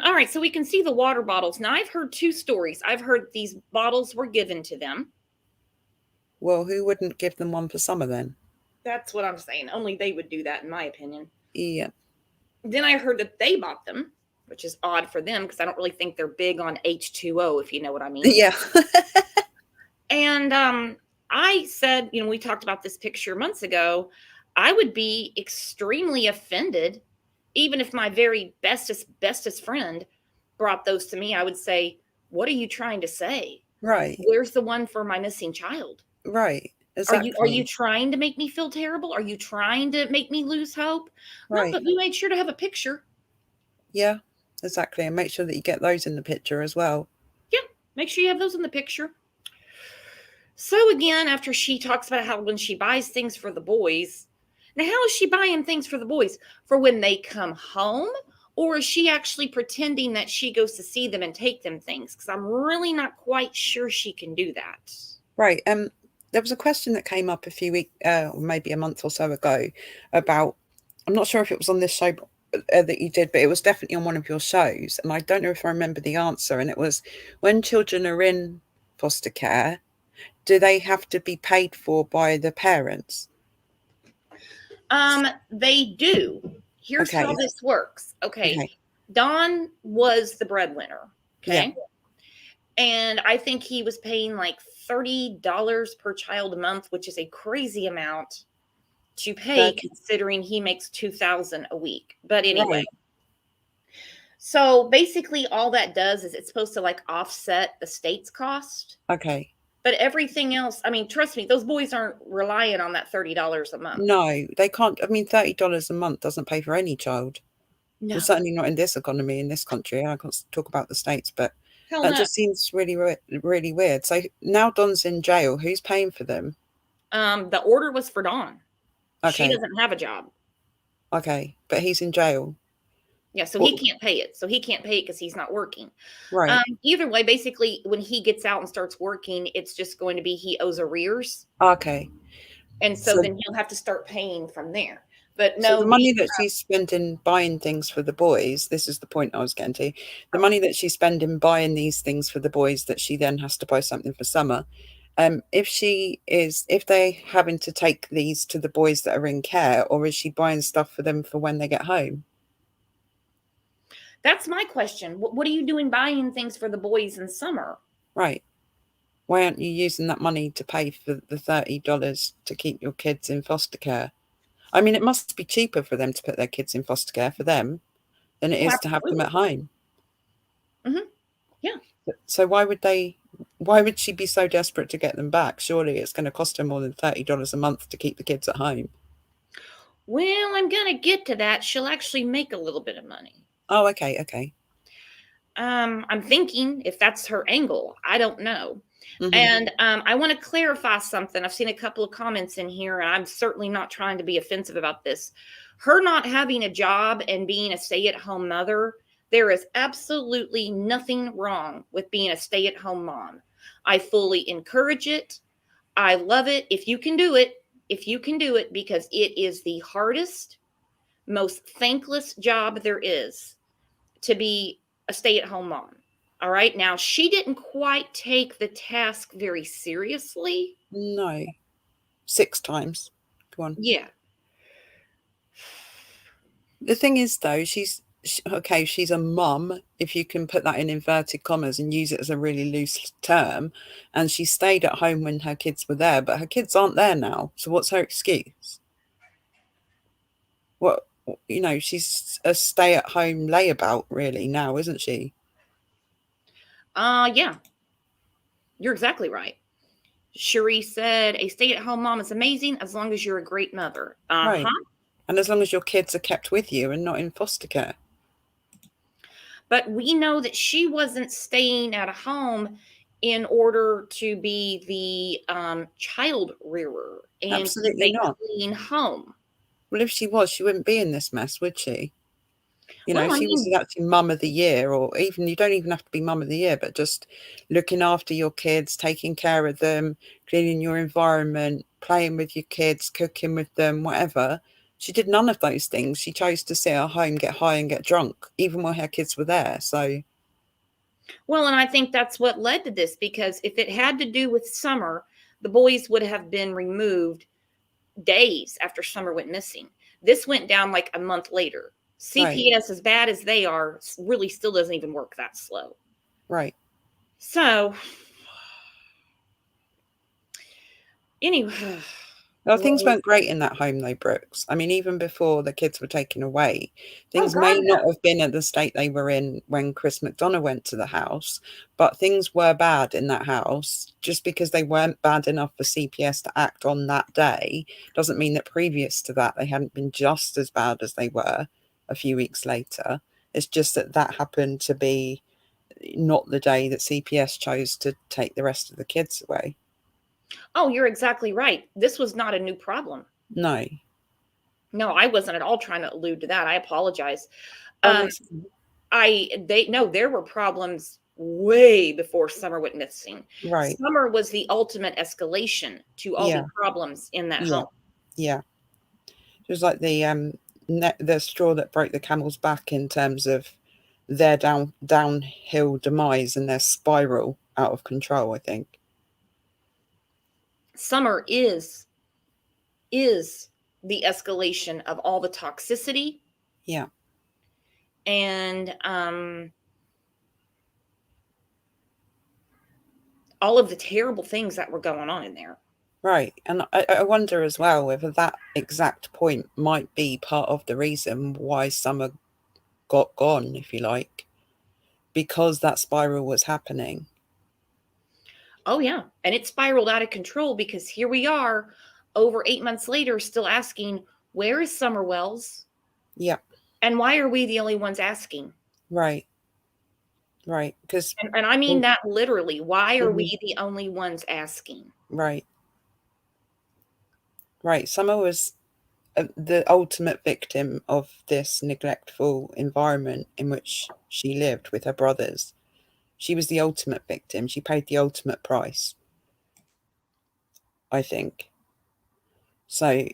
All right, so we can see the water bottles. Now, I've heard 2 stories. I've heard these bottles were given to them. Well, who wouldn't give them one for Summer then? That's what I'm saying. Only they would do that, in my opinion. Yeah. Then I heard that they bought them, which is odd for them because I don't really think they're big on H2O, if you know what I mean. Yeah. And I said, we talked about this picture months ago, I would be extremely offended, even if my very bestest friend brought those to me. I would say, what are you trying to say? Right. Where's the one for my missing child? Right. Exactly. Are you trying to make me feel terrible? Are you trying to make me lose hope? Right. No, but we made sure to have a picture. Yeah, exactly. And make sure that you get those in the picture as well. Yeah, make sure you have those in the picture. So again, after she talks about how when she buys things for the boys, now how is she buying things for the boys? For when they come home? Or is she actually pretending that she goes to see them and take them things? Because I'm really not quite sure she can do that. Right. There was a question that came up a few weeks, maybe a month or so ago, about, I'm not sure if it was on this show that you did, but it was definitely on one of your shows. And I don't know if I remember the answer. And it was, when children are in foster care, do they have to be paid for by the parents? They do. Here's how this works. Okay. Don was the breadwinner. Okay. Yeah. And I think he was paying like $30 per child a month, which is a crazy amount to pay considering he makes $2,000 a week. But anyway, so basically all that does is it's supposed to like offset the state's cost. Okay. But everything else, I mean, trust me, those boys aren't relying on that $30 a month. No, they can't. I mean, $30 a month doesn't pay for any child. No. Well, certainly not in this economy, in this country. I can't talk about the States, but that just seems really, really weird. So now Don's in jail. Who's paying for them? The order was for Don. Okay. She doesn't have a job. Okay, but he's in jail. Yeah, so he can't pay it. So he can't pay it because he's not working. Right. Either way, basically, when he gets out and starts working, it's just going to be he owes arrears. Okay. And so then he'll have to start paying from there. But no, so the money that she's spending buying things for the boys, this is the point I was getting to. The money that she's spending buying these things for the boys that she then has to buy something for Summer, if they're having to take these to the boys that are in care, or is she buying stuff for them for when they get home? That's my question. What are you doing buying things for the boys in summer? Right. Why aren't you using that money to pay for the $30 to keep your kids in foster care? I mean, it must be cheaper for them to put their kids in foster care for them than it is to have them at home. Mm-hmm. Yeah. So why would she be so desperate to get them back? Surely it's going to cost her more than $30 a month to keep the kids at home. Well, I'm going to get to that. She'll actually make a little bit of money. Oh, okay. I'm thinking if that's her angle, I don't know. Mm-hmm. And I want to clarify something. I've seen a couple of comments in here, and I'm certainly not trying to be offensive about this. Her not having a job and being a stay-at-home mother, there is absolutely nothing wrong with being a stay-at-home mom. I fully encourage it. I love it. If you can do it, because it is the hardest, most thankless job there is, to be a stay-at-home mom. All right. Now, she didn't quite take the task very seriously. No. 6 times. Go on. Yeah. The thing is, though, she's a mum, if you can put that in inverted commas and use it as a really loose term, and she stayed at home when her kids were there, but her kids aren't there now. So what's her excuse? What, she's a stay-at-home layabout really now, isn't she? Yeah. You're exactly right. Cherie said, a stay-at-home mom is amazing as long as you're a great mother. Right. And as long as your kids are kept with you and not in foster care. But we know that she wasn't staying at a home in order to be the child rearer and absolutely not clean home. Well, if she was, she wouldn't be in this mess, would she? Well, she was actually mum of the year, or even, you don't even have to be mum of the year, but just looking after your kids, taking care of them, cleaning your environment, playing with your kids, cooking with them, whatever. She did none of those things. She chose to sit at home, get high and get drunk, even while her kids were there. So, well, and I think that's what led to this, because if it had to do with Summer, the boys would have been removed days after Summer went missing. This went down like a month later. CPS, right, as bad as they are, really still doesn't even work that slow. Right. So, anyway. Well, things weren't great in that home though, Brooks. I mean, even before the kids were taken away, things may not have been at the state they were in when Chris McDonough went to the house, but things were bad in that house. Just because they weren't bad enough for CPS to act on that day doesn't mean that previous to that they hadn't been just as bad as they were a few weeks later. It's just that happened to be not the day that CPS chose to take the rest of the kids away. Oh, you're exactly right. This was not a new problem. No, I wasn't at all trying to allude to that. I apologize. There were problems way before Summer went missing. Right. Summer was the ultimate escalation to all the problems in that home. Yeah. It was like the straw that broke the camel's back in terms of their downhill demise and their spiral out of control, I think. Summer is the escalation of all the toxicity. Yeah. And all of the terrible things that were going on in there. Right. And I wonder as well whether that exact point might be part of the reason why Summer got gone, if you like, because that spiral was happening. Oh, yeah. And it spiraled out of control, because here we are over 8 months later, still asking, where is Summer Wells? Yeah. And why are we the only ones asking? Right. Right. Because, and I mean that literally. Why are we the only ones asking? Right. Right. Summer was the ultimate victim of this neglectful environment in which she lived with her brothers. She was the ultimate victim. She paid the ultimate price, I think. So,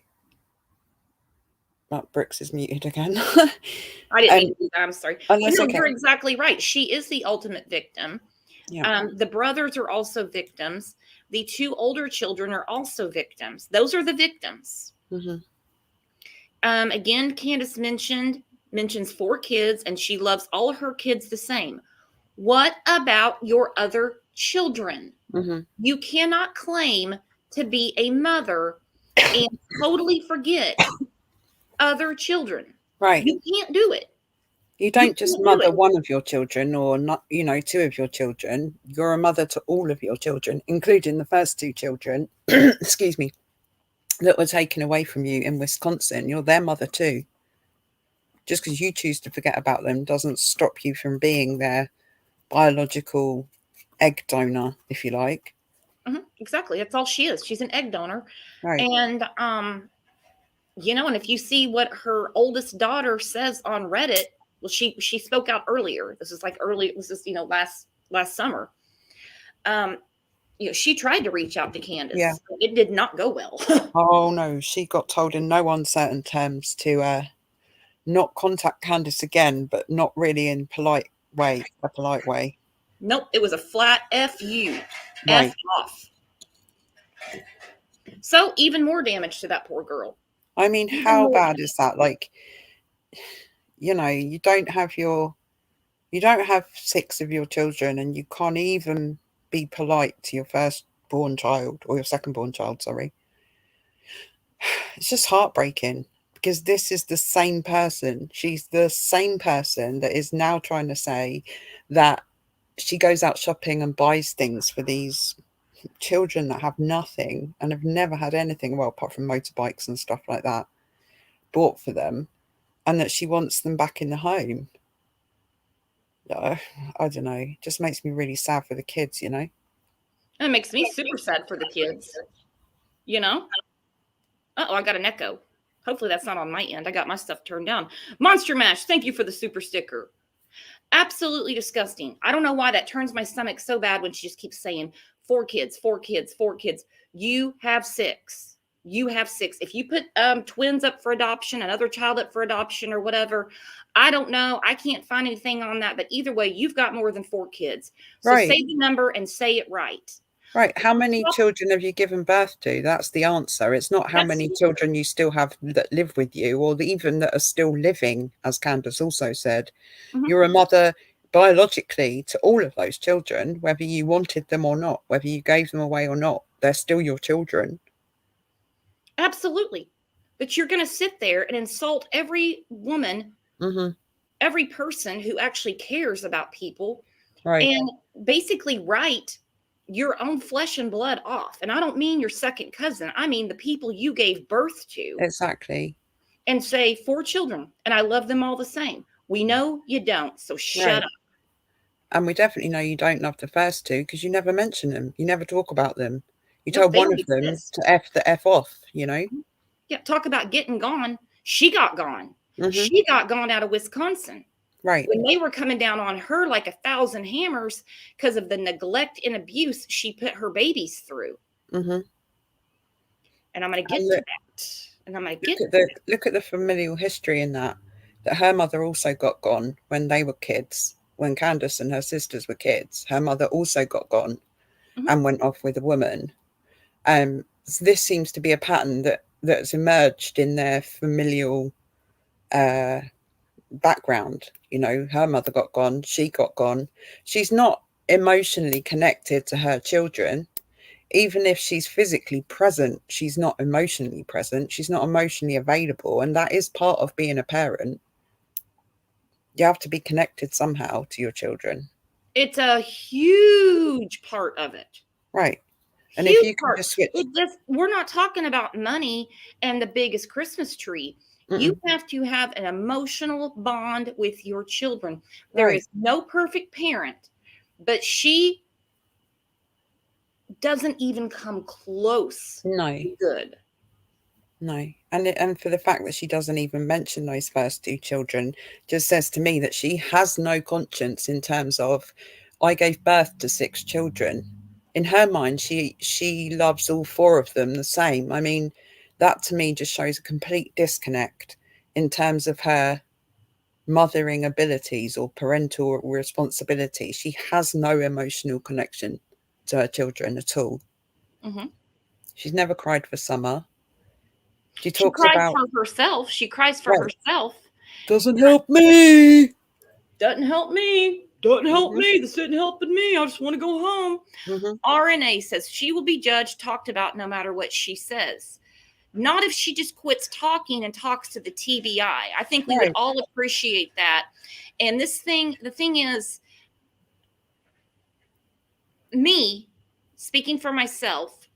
Brooks is muted again. I didn't mean to do that. I'm sorry. Okay. You're exactly right. She is the ultimate victim. Yeah. The brothers are also victims. The 2 older children are also victims. Those are the victims. Mhm. Again, Candace mentions 4 kids, and she loves all of her kids the same. What about your other children? Mhm. You cannot claim to be a mother and totally forget other children. Right. You can't do it. You don't just can't do mother it. one of your children, or not, 2 of your children. You're a mother to all of your children, including the first 2 children, excuse me, that were taken away from you in Wisconsin. You're their mother too. Just because you choose to forget about them doesn't stop you from being their biological egg donor, if you like. Exactly. That's all she is. She's an egg donor. Right. And and if you see what her oldest daughter says on Reddit, well, she spoke out earlier. This is last summer. She tried to reach out to Candace. Yeah. It did not go well. Oh no, she got told in no uncertain terms to not contact Candace again, but not really in a polite way. Nope, it was a flat F you. Right. F off. So even more damage to that poor girl. I mean, how bad is that? Like, you don't have 6 of your children, and you can't even be polite to your firstborn child, or your secondborn child, sorry. It's just heartbreaking, because this is the same person. She's the same person that is now trying to say that she goes out shopping and buys things for these children that have nothing and have never had anything, well, apart from motorbikes and stuff like that, bought for them, and that she wants them back in the home. I don't know. It just makes me really sad for the kids, It makes me super sad for the kids. Uh-oh, I got an echo. Hopefully that's not on my end. I got my stuff turned down. Monster Mash, thank you for the super sticker. Absolutely disgusting. I don't know why that turns my stomach so bad when she just keeps saying 4 kids, 4 kids, 4 kids. You have 6. You have 6. If you put twins up for adoption, another child up for adoption, or whatever, I don't know. I can't find anything on that. But either way, you've got more than 4 kids. So Right. say the number and say it right. Right. How many children have you given birth to? That's the answer. It's not how many children you still have that live with you, or even that are still living, as Candace also said. You're a mother biologically to all of those children, whether you wanted them or not, whether you gave them away or not. They're still your children. Absolutely. But you're going to sit there and insult every woman, every person who actually cares about people, right, and basically write your own flesh and blood off. And I don't mean your second cousin. I mean the people you gave birth to. Exactly. And say 4 children, and I love them all the same. We know you don't, so shut up. And we definitely know you don't love the first 2, because you never mention them. You never talk about them. You tell one of them to F the F off, Yeah, talk about getting gone. She got gone. She got gone out of Wisconsin. Right. When they were coming down on her like 1,000 hammers because of the neglect and abuse she put her babies through. And I'm going to get to that. And I'm going to get look at the familial history in that her mother also got gone when they were kids. When Candace and her sisters were kids, her mother also got gone and went off with a woman. So this seems to be a pattern that's emerged in their familial background. Her mother got gone, she got gone. She's not emotionally connected to her children. Even if she's physically present, she's not emotionally present. She's not emotionally available. And that is part of being a parent. You have to be connected somehow to your children. It's a huge part of it. Right. And if you can just switch. We're not talking about money and the biggest Christmas tree. You have to have an emotional bond with your children. There is no perfect parent, but she doesn't even come close. No. Good. No. And for the fact that she doesn't even mention those first 2 children just says to me that she has no conscience in terms of, I gave birth to 6 children. In her mind, she loves all 4 of them the same. I mean, that to me just shows a complete disconnect in terms of her mothering abilities or parental responsibility. She has no emotional connection to her children at all. Mhm. She's never cried for Summer. She She talks cries about for herself. She cries for Right. herself. doesn't help me. Doesn't help me. Doesn't help Mhm. me. This isn't helping me. I just want to go home. Mhm. RNA says she will be judged, talked about no matter what she says. Not if she just quits talking and talks to the TBI. I think we would Right. all appreciate that. And the thing is, me speaking for myself,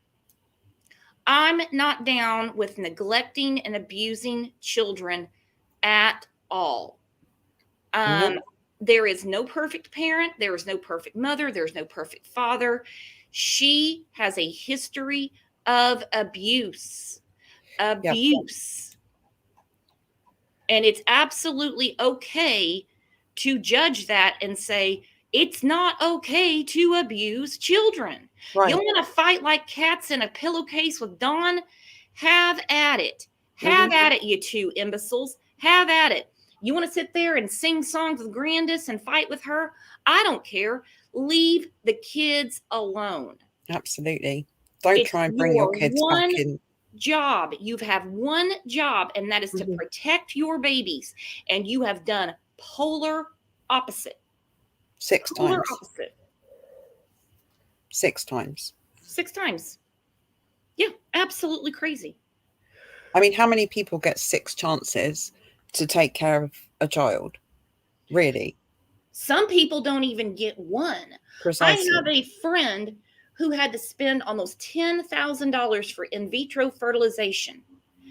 I'm not down with neglecting and abusing children at all. Nope. There is no perfect parent. There is no perfect mother. There's no perfect father. She has a history of abuse. Yep. Abuse. And it's absolutely okay to judge that and say, it's not okay to abuse children. You Right. want to fight like cats in a pillowcase with Dawn? Have at it. Have Mhm. at it, you two imbeciles. Have at it. You want to sit there and sing songs with Grandis and fight with her? I don't care. Leave the kids alone. Absolutely. Don't It's try and bring your your kids back one in. job. You have one job, and that is to Mhm. protect your babies. And you have done polar opposite. 6 Polar times. opposite. 6 times. 6 times. Yeah, absolutely crazy. I mean, how many people get 6 chances to take care of a child? Really? Some people don't even get one. I Precisely. have a friend who had to spend almost $10,000 for in vitro fertilization.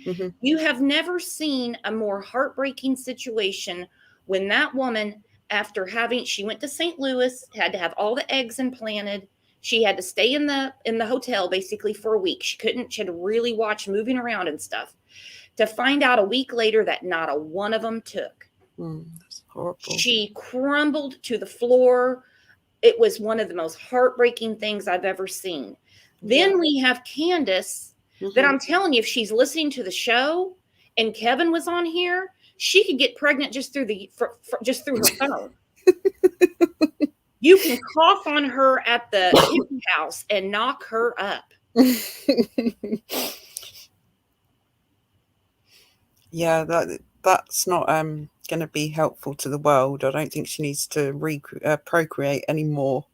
Mhm. You have never seen a more heartbreaking situation when that woman, after she went to St. Louis, had to have all the eggs implanted. She had to stay in the hotel basically for a week. She had to really watch moving around and stuff to find out a week later that not a one of them took. That's horrible. She crumbled to the floor. It was one of the most heartbreaking things I've ever seen. Then we have Candace, that I'm telling you, if she's listening to the show and Kevin was on here, she could get pregnant just through just through her phone. You can cough on her at the hippie house and knock her up. Yeah, that's not going to be helpful to the world. I don't think she needs to procreate anymore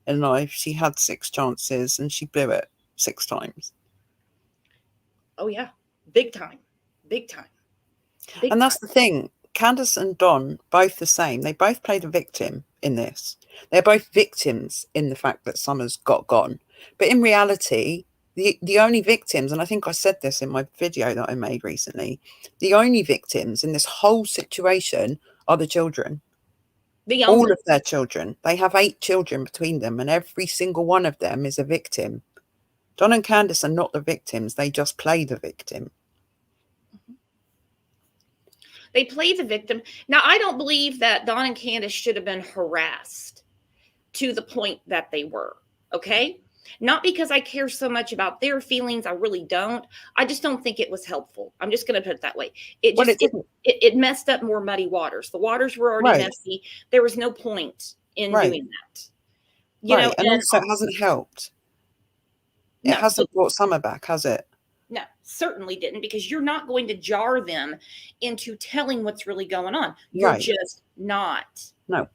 in life. She had 6 chances and she blew it 6 times. Oh yeah, big time, big time. Big And that's time. the thing. Candace and Don, both the same. They both played a victim in this. They're both victims in the fact that Summer's got gone. But in reality, the only victims, and I think I said this in my video that I made recently, the only victims in this whole situation are the children. All of their children. They have 8 children between them, and every single one of them is a victim. Don and Candace are not the victims. They just play the victim. They play the victim. Now, I don't believe that Don and Candace should have been harassed to the point that they were. Okay. Not because I care so much about their feelings. I really don't. I just don't think it was helpful. I'm just going to put it that way. It messed up more muddy waters. The waters were already messy. There was no point in doing that. You know, and also it hasn't helped. It hasn't brought Summer back, has it? No, certainly didn't, because you're not going to jar them into telling what's really going on. You're just not. No,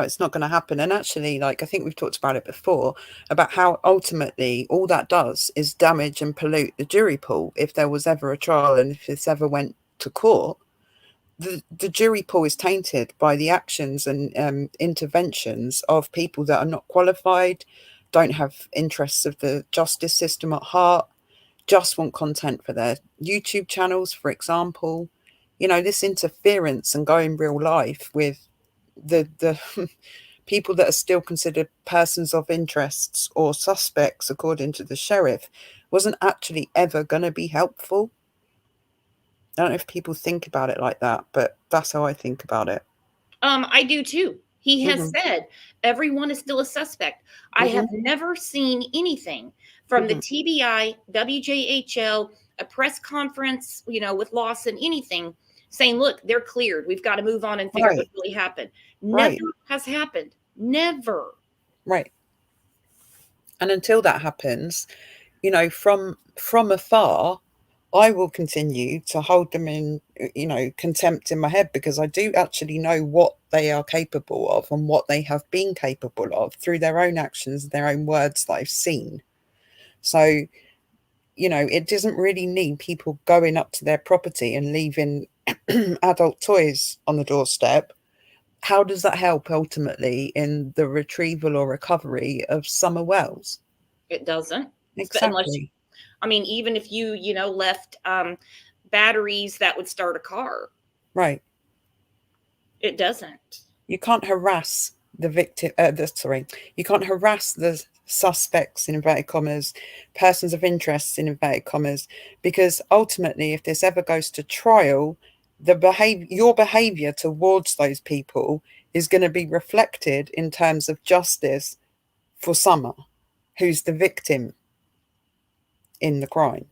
it's not going to happen. And actually, like, I think we've talked about it before, about how ultimately all that does is damage and pollute the jury pool. If there was ever a trial and if this ever went to court, the jury pool is tainted by the actions and interventions of people that are not qualified, don't have interests of the justice system at heart, just want content for their YouTube channels, for example. You know, this interference and going real life with the people that are still considered persons of interests or suspects according to the sheriff wasn't actually ever going to be helpful. I don't know if people think about it like that, but that's how I think about it. I do too. He has said everyone is still a suspect. I have never seen anything from the TBI, WJHL, a press conference, you know, with Lawson, anything saying, look, they're cleared. We've got to move on and figure out what really happened. Never has happened. Never. Right. And until that happens, from afar, I will continue to hold them in, contempt in my head, because I do actually know what they are capable of and what they have been capable of through their own actions, their own words that I've seen. So, it doesn't really need people going up to their property and leaving adult toys on the doorstep. How does that help ultimately in the retrieval or recovery of Summer Wells? It doesn't. Unless, Exactly. even if you, left batteries that would start a car. Right. It doesn't. You can't harass the victim. You can't harass the suspects, in inverted commas, persons of interest, in inverted commas, because ultimately, if this ever goes to trial, your behavior towards those people is going to be reflected in terms of justice for Summer, who's the victim in the crime.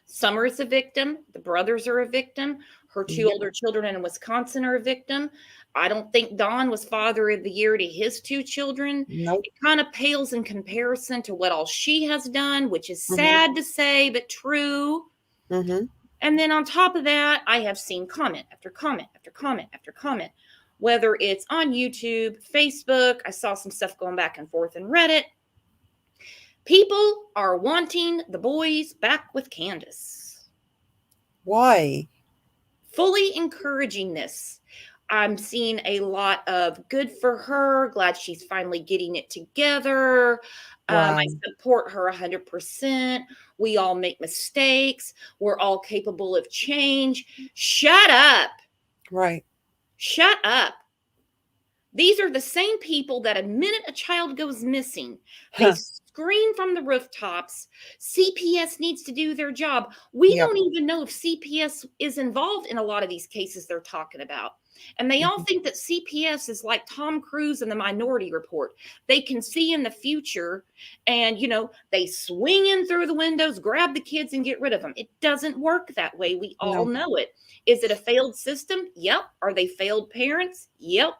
Summer is a victim. The brothers are a victim. Her two older children in Wisconsin are a victim. I don't think Don was father of the year to his two children. Nope. It kind of pales in comparison to what all she has done, which is sad to say, but true. Mm-hmm. And then on top of that, I have seen comment after comment after comment after comment, whether it's on YouTube, Facebook. I saw some stuff going back and forth in Reddit. People are wanting the boys back with Candace. Why? Fully encouraging this. I'm seeing a lot of good for her. Glad she's finally getting it together. Wow. I support her 100%. We all make mistakes. We're all capable of change. Shut up. Right. Shut up. These are the same people that a minute a child goes missing, they scream from the rooftops, CPS needs to do their job. We don't even know if CPS is involved in a lot of these cases they're talking about. And they all think that CPS is like Tom Cruise in the Minority Report. They can see in the future and, they swing in through the windows, grab the kids and get rid of them. It doesn't work that way. We all know it. Is it a failed system? Yep. Are they failed parents? Yep.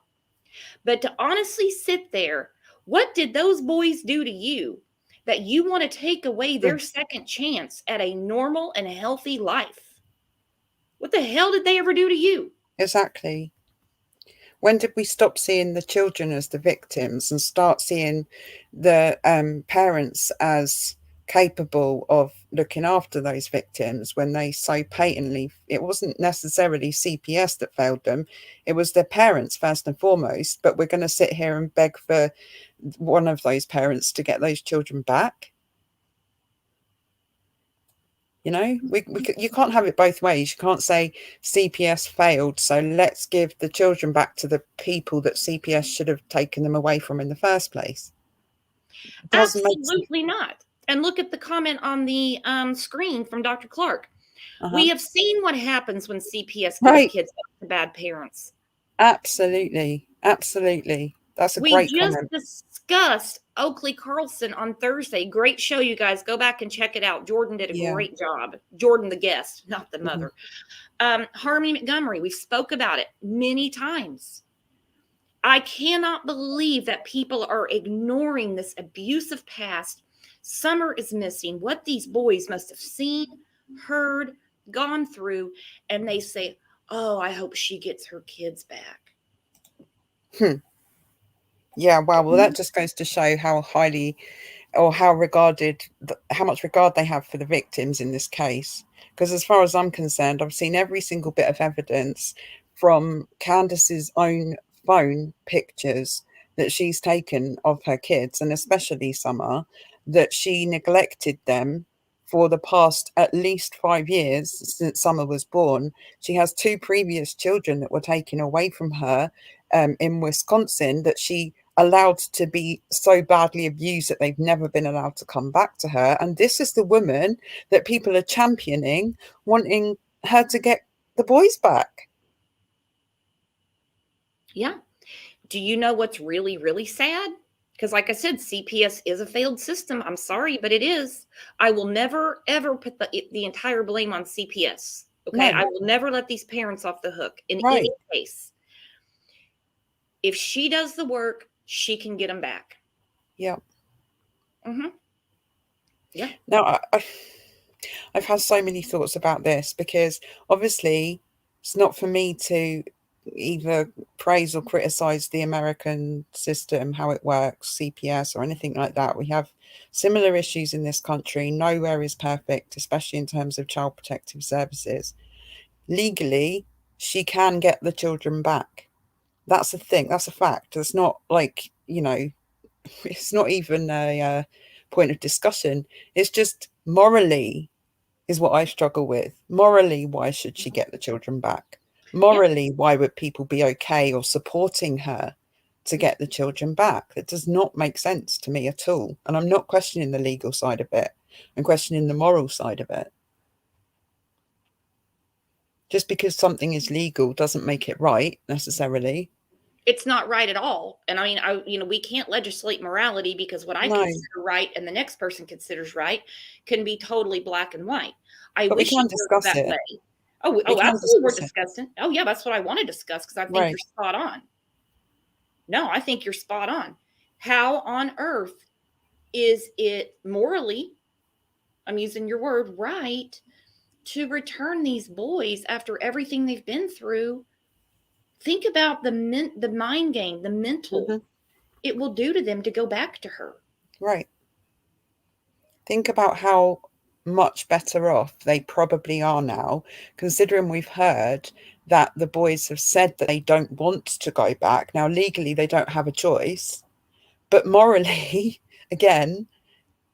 But to honestly sit there, what did those boys do to you that you want to take away their second chance at a normal and healthy life? What the hell did they ever do to you? Exactly. When did we stop seeing the children as the victims and start seeing the parents as capable of looking after those victims, when they so patently, it wasn't necessarily CPS that failed them, it was their parents first and foremost, but we're going to sit here and beg for one of those parents to get those children back? You can't have it both ways. You can't say CPS failed, so let's give the children back to the people that CPS should have taken them away from in the first place. Absolutely not. And look at the comment on the screen from Dr. Clark. We have seen what happens when CPS gives kids back to bad parents. Absolutely. Absolutely. That's a great comment. We just discussed Oakley Carlson on Thursday. Great show, you guys. Go back and check it out. Jordan did a great job. Jordan, the guest, not the mother. Harmony Montgomery, we spoke about it many times. I cannot believe that people are ignoring this abusive past. Summer is missing. What these boys must have seen, heard, gone through, and they say, oh, I hope she gets her kids back. Yeah, wow. Well, that just goes to show how highly or how much regard they have for the victims in this case. Because as far as I'm concerned, I've seen every single bit of evidence from Candace's own phone pictures that she's taken of her kids, and especially Summer, that she neglected them for the past at least 5 years since Summer was born. She has 2 previous children that were taken away from her in Wisconsin that she allowed to be so badly abused that they've never been allowed to come back to her. And this is the woman that people are championing, wanting her to get the boys back. Yeah. Do you know what's really, really sad? Because like I said, CPS is a failed system. I'm sorry, but it is. I will never, ever put the entire blame on CPS. Okay. No. I will never let these parents off the hook in any case. If she does the work, she can get them back. Yeah. Mm-hmm. Yeah. Now, I've had so many thoughts about this, because obviously it's not for me to either praise or criticize the American system, how it works, CPS or anything like that. We have similar issues in this country. Nowhere is perfect, especially in terms of child protective services. Legally, she can get the children back. That's a thing. That's a fact. It's not like, it's not even a point of discussion. It's just morally is what I struggle with. Morally, why should she get the children back? Morally, why would people be okay or supporting her to get the children back? It does not make sense to me at all. And I'm not questioning the legal side of it. I'm questioning the moral side of it. Just because something is legal doesn't make it right necessarily. It's not right at all. And I mean, we can't legislate morality, because what I No, consider right and the next person considers right can be totally black and white. I but we wish it can worked discuss that it. way. Oh, We can absolutely, we're discuss it. discussing. Oh, yeah, that's what I want to discuss, because I think Right. you're spot on. No, I think you're spot on. How on earth is it morally, I'm using your word, right, to return these boys after everything they've been through? Think about the mind game, the mental Mm-hmm. it will do to them to go back to her. Right. Think about how much better off they probably are now, considering we've heard that the boys have said that they don't want to go back. Now, legally, they don't have a choice, but morally, again,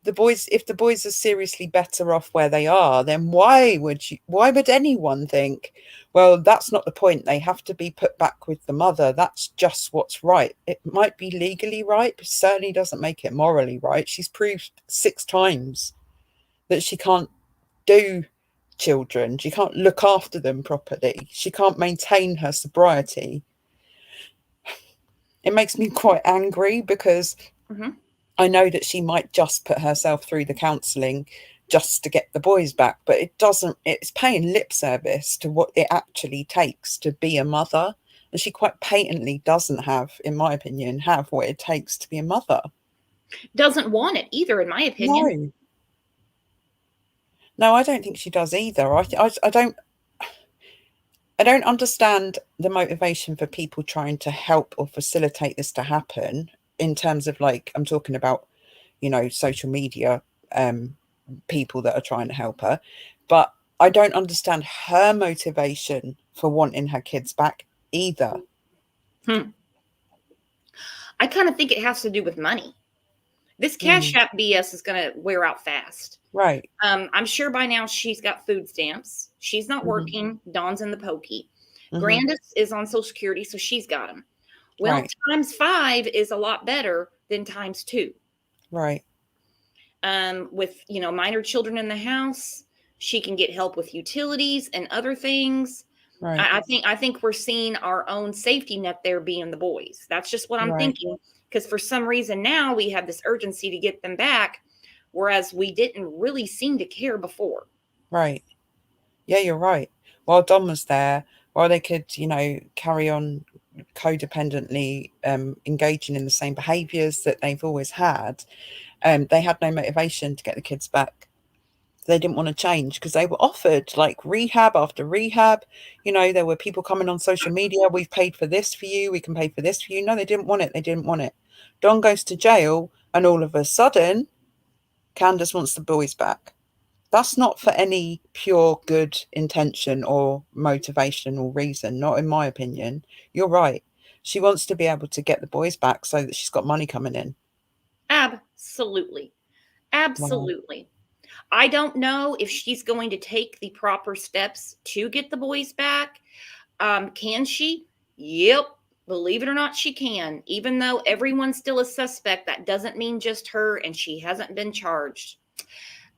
if the boys are seriously better off where they are, then why would anyone think, well, that's not the point, they have to be put back with the mother? That's just what's right. It might be legally right, but certainly doesn't make it morally right. She's proved 6 times that she can't do children, she can't look after them properly, she can't maintain her sobriety. It makes me quite angry, because I know that she might just put herself through the counselling just to get the boys back, but it's paying lip service to what it actually takes to be a mother. And she quite patently doesn't have, in my opinion, have what it takes to be a mother. Doesn't want it either, in my opinion. No, I don't think she does either. I don't understand the motivation for people trying to help or facilitate this to happen, in terms of, like, I'm talking about, social media people that are trying to help her. But I don't understand her motivation for wanting her kids back either. I kind of think it has to do with money. This Cash App BS is going to wear out fast. Right. I'm sure by now she's got food stamps. She's not working. Dawn's in the pokey. Candace is on Social Security, so she's got them. Well, times 5 is a lot better than times 2. Right. With, minor children in the house, she can get help with utilities and other things. Right. I think we're seeing our own safety net there being the boys. That's just what I'm thinking. Because for some reason now we have this urgency to get them back, whereas we didn't really seem to care before. Right. Yeah, you're right. While Don was there, while they could, carry on codependently engaging in the same behaviours that they've always had, they had no motivation to get the kids back. They didn't want to change, because they were offered like rehab after rehab. There were people coming on social media, we've paid for this for you, we can pay for this for you. No, they didn't want it. They didn't want it. Don goes to jail, and all of a sudden Candace wants the boys back. That's not for any pure good intention or motivational reason, not in my opinion. You're right. She wants to be able to get the boys back so that she's got money coming in. Absolutely. Absolutely. Wow. I don't know if she's going to take the proper steps to get the boys back. Can she? Yep. Believe it or not, she can. Even though everyone's still a suspect, that doesn't mean just her, and she hasn't been charged.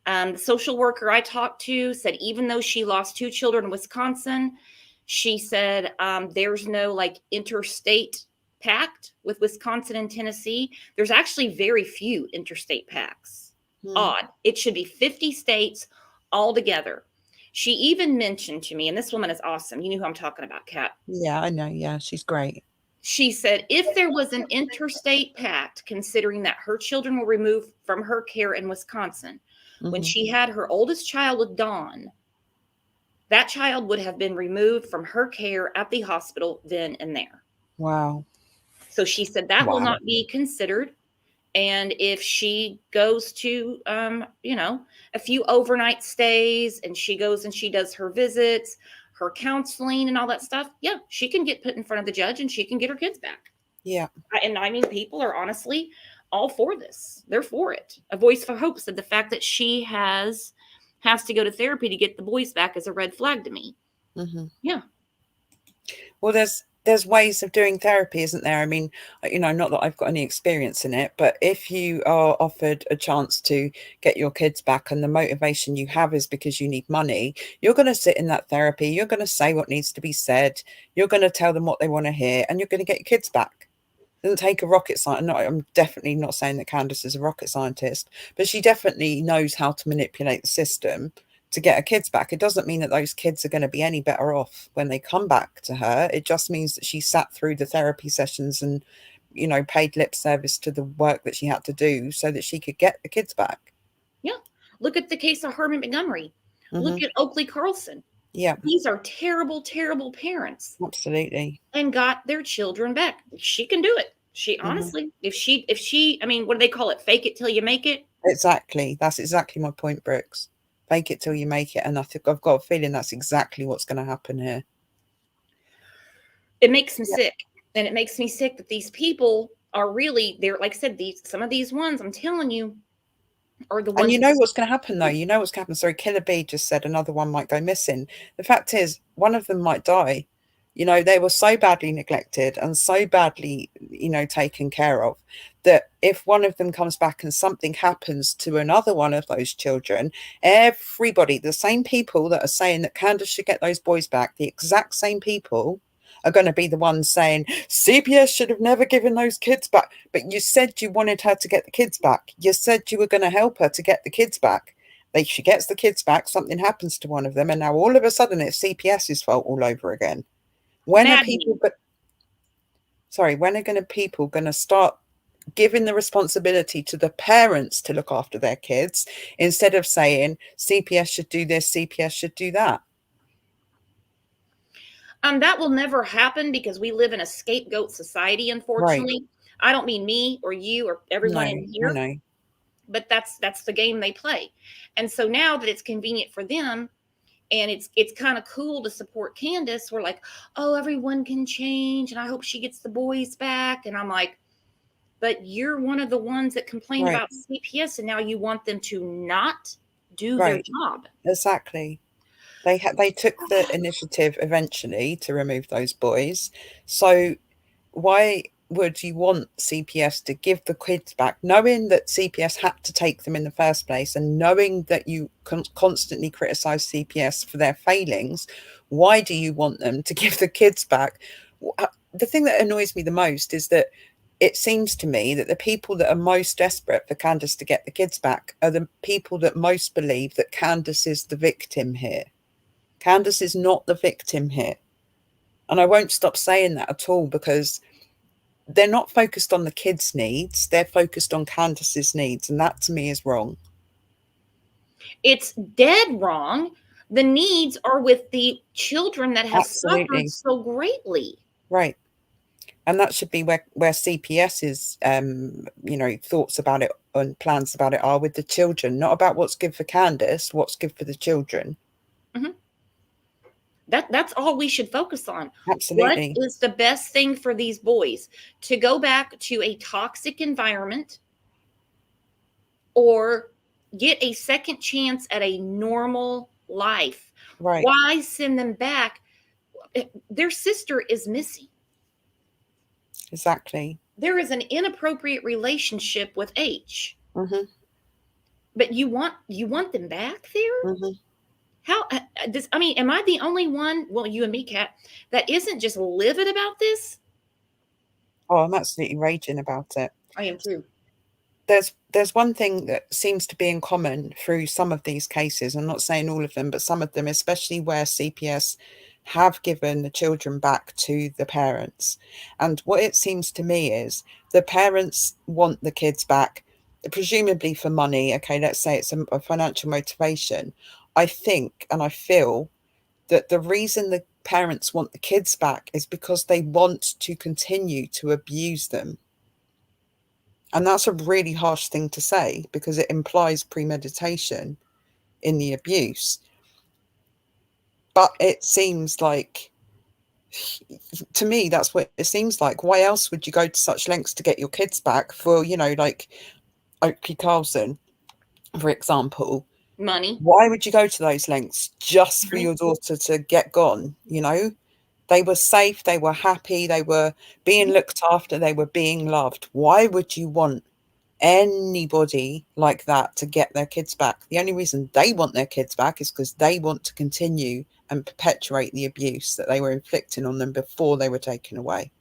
The social worker I talked to said even though she lost 2 children in Wisconsin, she said there's no interstate pact with Wisconsin and Tennessee. There's actually very few interstate pacts. Odd. It should be 50 states all together. She even mentioned to me, and this woman is awesome. You know who I'm talking about, Kat. Yeah, I know. Yeah, she's great. She said if there was an interstate pact, considering that her children were removed from her care in Wisconsin, when Mhm. she had her oldest child with Dawn, that child would have been removed from her care at the hospital then and there. Wow. So she said that will Wow. not be considered. And if she goes to, a few overnight stays and she goes and she does her visits, her counseling and all that stuff, yeah, she can get put in front of the judge and she can get her kids back. Yeah. And I mean, people are honestly all for this. They're for it. A Voice for Hope said the fact that she has to go to therapy to get the boys back is a red flag to me. Mhm. Yeah. Well, there's ways of doing therapy, isn't there? I mean, not that I've got any experience in it, but if you are offered a chance to get your kids back and the motivation you have is because you need money, you're going to sit in that therapy, you're going to say what needs to be said, you're going to tell them what they want to hear, and you're going to get your kids back. It doesn't take a rocket scientist. No, I'm definitely not saying that Candace is a rocket scientist, but she definitely knows how to manipulate the system to get her kids back. It doesn't mean that those kids are going to be any better off when they come back to her. It just means that she sat through the therapy sessions and, paid lip service to the work that she had to do so that she could get the kids back. Yeah. Look at the case of Herman Montgomery. Look at Oakley Carlson. Yeah, These are terrible, terrible parents absolutely. and got their children back. She can do it. She honestly, if she, I mean, what do they call it? Fake it till you make it. Exactly. That's exactly my point, Brooks. Fake it till you make it. And I think I've got a feeling that's exactly what's going to happen here. It makes me sick. And it makes me sick that these people are really, they're like I said, some of these ones, I'm telling you, are the ones. And you know what's going to happen, though? You know what's going to happen. Sorry, Killer B just said another one might go missing. The fact is, one of them might die. They were so badly neglected and so badly, taken care of that if one of them comes back and something happens to another one of those children, everybody, the same people that are saying that Candace should get those boys back, the exact same people are going to be the ones saying CPS should have never given those kids back. But you said you wanted her to get the kids back. You said you were going to help her to get the kids back. She gets the kids back, something happens to one of them, and now all of a sudden it's CPS's fault all over again. When are people going to start giving the responsibility to the parents to look after their kids instead of saying CPS should do this, CPS should do that? That will never happen because we live in a scapegoat society, unfortunately. Right. I don't mean me or you or everyone in here. I know. But that's the game they play. And so now that it's convenient for them and it's kind of cool to support Candace, we're like, oh, everyone can change and I hope she gets the boys back. And I'm like, but you're one of the ones that complained about CPS and now you want them to not do their job. Exactly. They took the initiative eventually to remove those boys. So why would you want CPS to give the kids back, knowing that CPS had to take them in the first place and knowing that you constantly criticize CPS for their failings? Why do you want them to give the kids back? The thing that annoys me the most is that it seems to me that the people that are most desperate for Candace to get the kids back are the people that most believe that Candace is the victim here. Candace is not the victim here. And I won't stop saying that at all because they're not focused on the kids' needs. They're focused on Candace's needs. And that to me is wrong. It's dead wrong. The needs are with the children that have suffered so greatly. Right. And that should be where CPS's, thoughts about it and plans about it are with the children, not about what's good for Candace, what's good for the children. Mm-hmm. That's all we should focus on. Absolutely. What is the best thing for these boys? To go back to a toxic environment or get a second chance at a normal life? Right. Why send them back? Their sister is missing. Exactly. There is an inappropriate relationship with H. Mm-hmm. But you want them back there? Mm-hmm. How am I the only one, well, you and me, Kat, that isn't just livid about this? Oh, I'm absolutely raging about it. I am too. There's one thing that seems to be in common through some of these cases. I'm not saying all of them, but some of them, especially where CPS have given the children back to the parents. And what it seems to me is the parents want the kids back, presumably for money. Okay, let's say it's a financial motivation. I think and I feel that the reason the parents want the kids back is because they want to continue to abuse them. And that's a really harsh thing to say because it implies premeditation in the abuse. But it seems like, to me, that's what it seems like. Why else would you go to such lengths to get your kids back for, like Oakley Carlson, for example? Money. Why would you go to those lengths just for Money. your daughter to get gone? They were safe, they were happy, they were being looked after, they were being loved. Why would you want anybody like that to get their kids back? The only reason they want their kids back is because they want to continue and perpetuate the abuse that they were inflicting on them before they were taken away.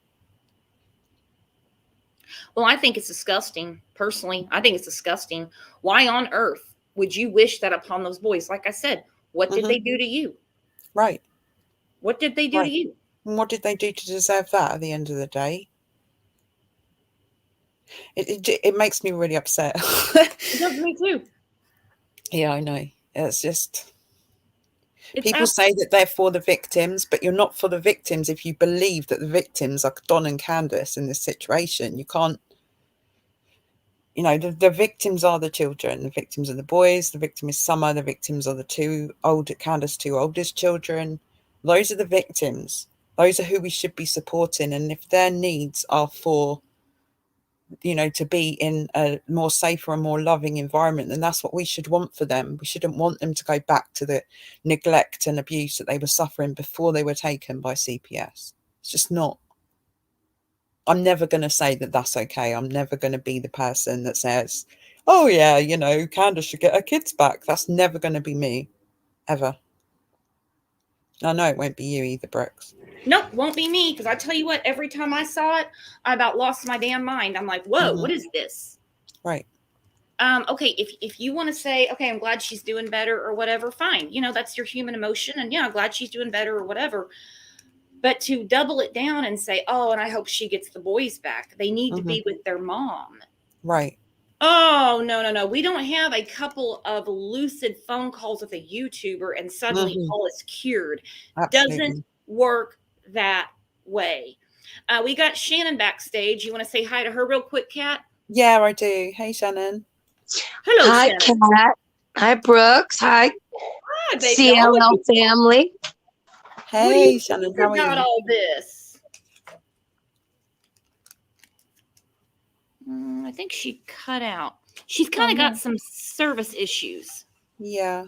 Well, I think it's disgusting. Personally, I think it's disgusting. Why on earth would you wish that upon those boys? Like I said, what did they do to you? Right. What did they do to you? And what did they do to deserve that at the end of the day? It makes me really upset. It does me too. Yeah, I know. It's just... People say that they're for the victims, but you're not for the victims if you believe that the victims are Don and Candace in this situation. You can't... the victims are the children. The victims are the boys. The victim is Summer. The victims are the Candace's two oldest children. Those are the victims. Those are who we should be supporting. And if their needs are for, to be in a more safer and more loving environment, then that's what we should want for them. We shouldn't want them to go back to the neglect and abuse that they were suffering before they were taken by CPS. It's just not. I'm never going to say that that's okay. I'm never going to be the person that says, oh yeah, Candace should get her kids back. That's never going to be me, ever. I know it won't be you either, Brooks. Nope, won't be me. Because I tell you what, every time I saw it, I about lost my damn mind. I'm like, whoa, what is this? Right. Okay, if you want to say, okay, I'm glad she's doing better or whatever, fine. That's your human emotion. And yeah, I'm glad she's doing better or whatever. But to double it down and say, oh, and I hope she gets the boys back. They need to be with their mom. Right. Oh, no. We don't have a couple of lucid phone calls with a YouTuber and suddenly all is cured. Absolutely. Doesn't work that way. We got Shannon backstage. You want to say hi to her real quick, Kat? Yeah, I do. Hey, Shannon. Hello, hi, Shannon. Kat. Hi, Brooks. Hi, baby. CLL family. Hey, Shannon. How are you? About all this. I think she cut out. She's kind of got some service issues. Yeah.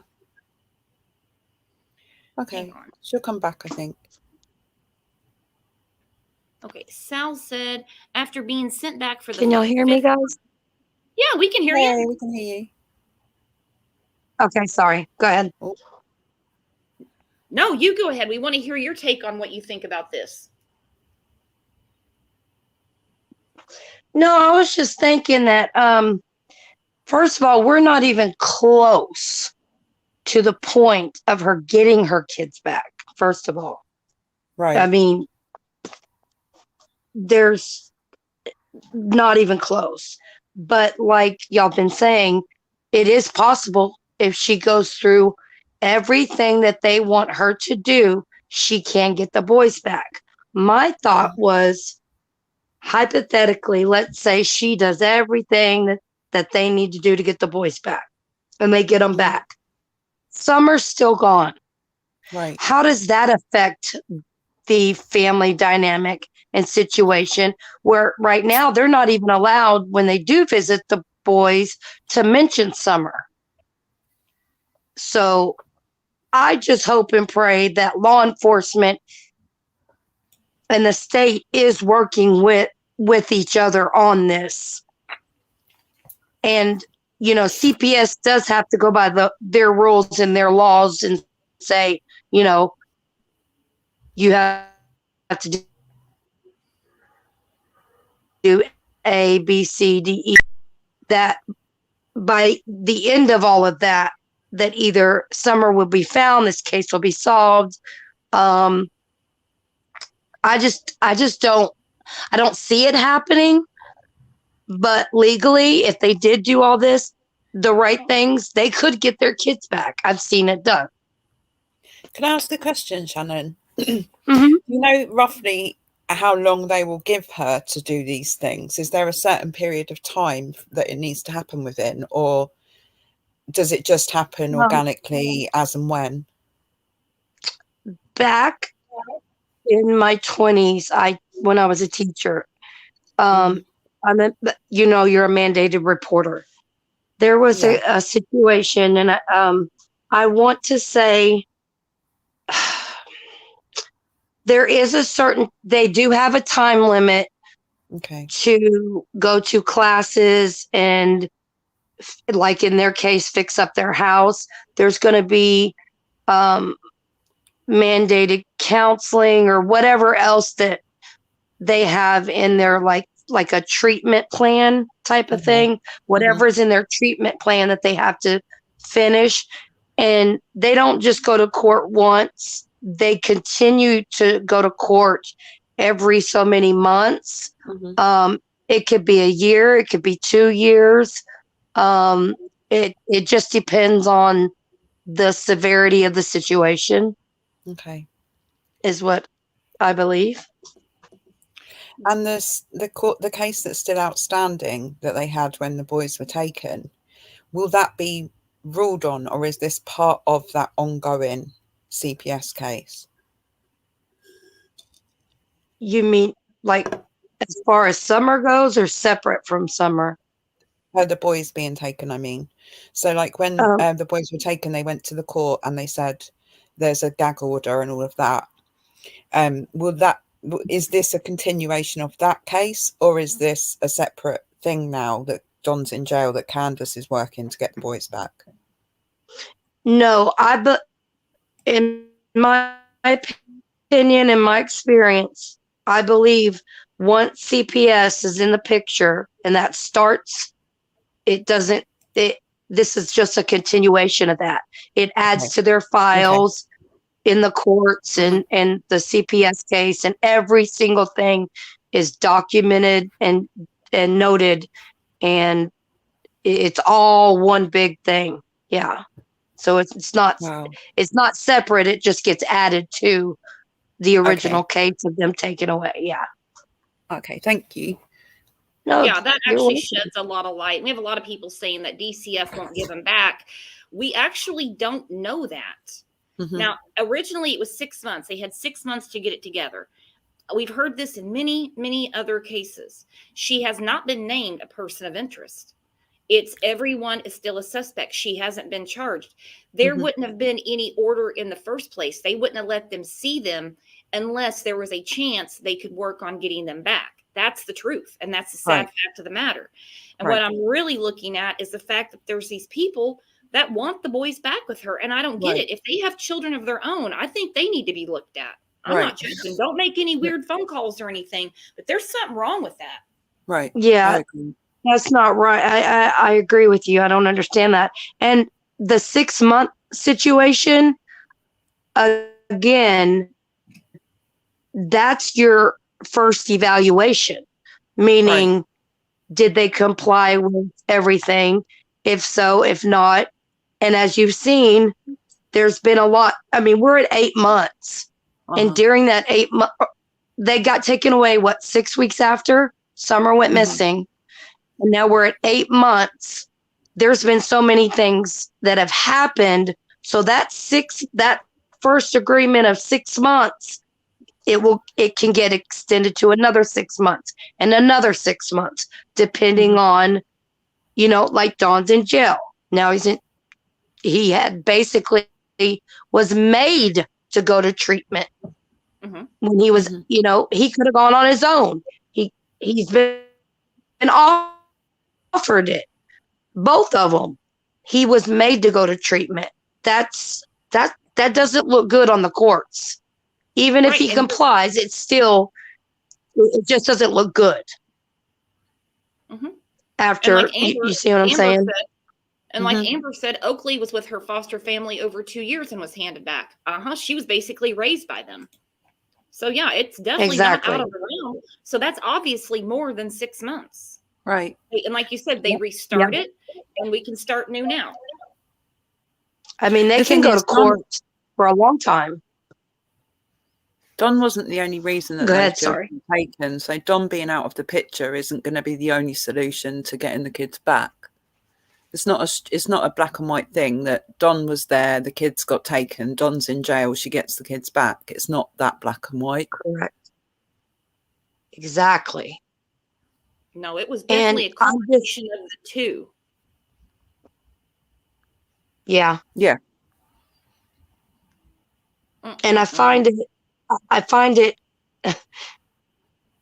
Okay. She'll come back, I think. Okay. Sal said after being sent back for the... Can y'all hear me, guys? Yeah, we can hear you. We can hear you. Okay, sorry. Go ahead. Oh. No, you go ahead. We want to hear your take on what you think about this. No, I was just thinking that, first of all, we're not even close to the point of her getting her kids back, first of all. Right. I mean, there's not even close. But like y'all been saying, it is possible if she goes through everything that they want her to do, she can get the boys back. My thought was, hypothetically, let's say she does everything that they need to do to get the boys back and they get them back. Summer's still gone. Right. How does that affect the family dynamic and situation where right now they're not even allowed when they do visit the boys to mention Summer? So I just hope and pray that law enforcement and the state is working with each other on this. And, CPS does have to go by their rules and their laws and say, you have to do A, B, C, D, E. That by the end of all of that either Summer will be found, this case will be solved, Um, I just don't see it happening. But legally, if they did do all this, the right things, they could get their kids back. I've seen it done. Can I ask a question, Shannon? Mm-hmm. You know roughly how long they will give her to do these things? Is there a certain period of time that it needs to happen within, or does it just happen organically as and when? Back in my 20s, when I was a teacher, you're a mandated reporter. There was a situation, and I want to say there is they do have a time limit to go to classes and, like in their case, fix up their house. There's going to be mandated counseling or whatever else that they have in their like a treatment plan type of thing, whatever's in their treatment plan that they have to finish. And they don't just go to court once, they continue to go to court every so many months. It could be a year, it could be 2 years. It just depends on the severity of the situation. Okay. Is what I believe. And the case that's still outstanding that they had when the boys were taken, will that be ruled on, or is this part of that ongoing CPS case? You mean like as far as Summer goes, or separate from Summer? The boys being taken, I mean. So like when the boys were taken, they went to the court and they said there's a gag order and all of that. Is this a continuation of that case, or is this a separate thing now that Don's in jail, that Candace is working to get the boys back? No, in my opinion, in my experience, I believe once CPS is in the picture and that starts, this is just a continuation of that. It adds to their files in the courts and the CPS case, and every single thing is documented and noted, and it's all one big thing. Yeah. So it's not separate. It just gets added to the original case of them taken away. Yeah. Okay. Thank you. No, yeah, that actually sheds a lot of light. We have a lot of people saying that DCF won't give them back. We actually don't know that. Now, originally it was 6 months. They had 6 months to get it together. We've heard this in many, many other cases. She has not been named a person of interest. Everyone is still a suspect. She hasn't been charged. There wouldn't have been any order in the first place. They wouldn't have let them see them unless there was a chance they could work on getting them back. That's the truth. And that's the sad fact of the matter. And what I'm really looking at is the fact that there's these people that want the boys back with her. And I don't get it. If they have children of their own, I think they need to be looked at. I'm not joking. Don't make any weird phone calls or anything, but there's something wrong with that. Right. Yeah. That's not right. I agree with you. I don't understand that. And the 6 month situation, again, that's your first evaluation, meaning did they comply with everything? If so, if not. And as you've seen, there's been a lot. I mean, we're at 8 months. And during that 8 months, they got taken away, 6 weeks after Summer went missing. And now we're at 8 months. There's been so many things that have happened. So that first agreement of 6 months, it can get extended to another 6 months and another 6 months, depending on, like Don's in jail. Now he had basically was made to go to treatment when he was, he could have gone on his own. He's been offered it. Both of them. He was made to go to treatment. That doesn't look good on the courts. Even if he complies, it just doesn't look good. After, you see what I'm saying? And like Amber said, Oakley was with her foster family over 2 years and was handed back. She was basically raised by them. So yeah, it's definitely not out of the realm. So that's obviously more than 6 months. Right. And like you said, they restart it, and we can start new now. I mean, they can go to court for a long time. Don wasn't the only reason that those children were taken. So Don being out of the picture isn't going to be the only solution to getting the kids back. It's not a black and white thing that Don was there, the kids got taken, Don's in jail, she gets the kids back. It's not that black and white. Correct. Exactly. No, it was definitely a combination of the two. Yeah. Yeah. And I find it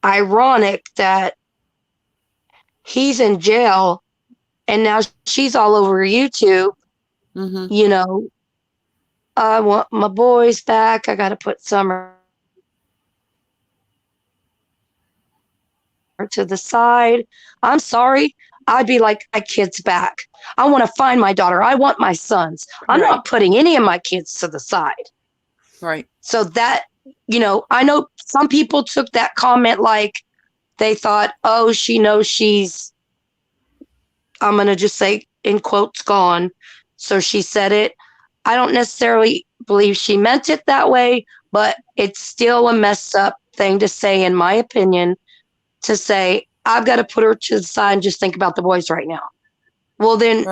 ironic that he's in jail and now she's all over YouTube. You know, I want my boys back. I got to put Summer to the side. I'm sorry. I'd be like, my kids back. I want to find my daughter. I want my sons. I'm not putting any of my kids to the side. Right. So that, you know, I know some people took that comment like they thought, oh, she knows she's, I'm going to just say in quotes, gone. So she said it. I don't necessarily believe she meant it that way, but it's still a messed up thing to say, in my opinion, to say, I've got to put her to the side and just think about the boys right now. Well, then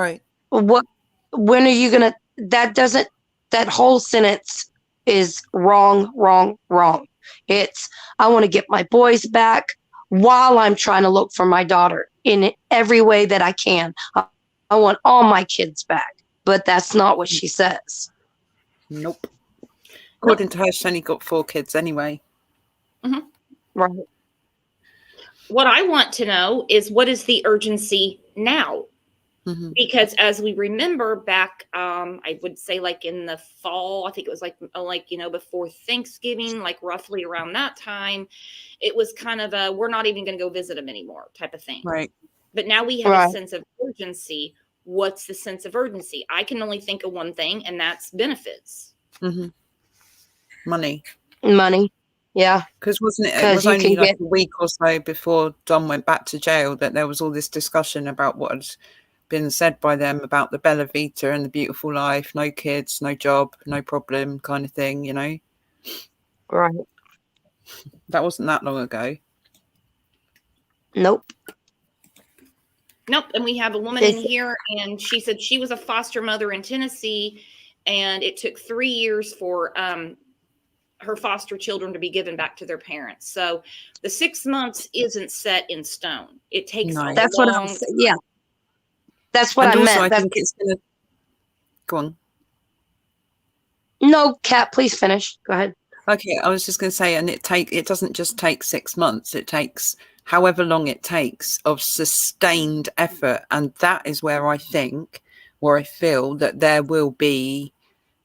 when are you going to, that whole sentence is wrong. It's, I want to get my boys back while I'm trying to look for my daughter in every way that I can. I want all my kids back, but that's not what she says. Nope. According to her, she only got 4 kids anyway. Right. What I want to know is, what is the urgency now? Because as we remember back, I would say like in the fall, I think it was like, you know, before Thanksgiving, like roughly around that time, it was kind of a, we're not even going to go visit them anymore type of thing. Right. But now we have a sense of urgency. What's the sense of urgency? I can only think of one thing, and that's benefits. Money. Yeah. Because wasn't it? It was only like a week or so before Don went back to jail that there was all this discussion about what had been said by them about the Bella Vita and the beautiful life, no kids, no job, no problem kind of thing, you know? Right. That wasn't that long ago. Nope. And we have a woman in here, and she said she was a foster mother in Tennessee, and it took 3 years for her foster children to be given back to their parents. So the 6 months isn't set in stone. It takes that's what I'm saying. Yeah. That's what I meant. I think it's gonna go on. No, Kat, please finish. Go ahead. Okay, I was just going to say, and it doesn't just take 6 months. It takes however long it takes of sustained effort, and that is where I feel that there will be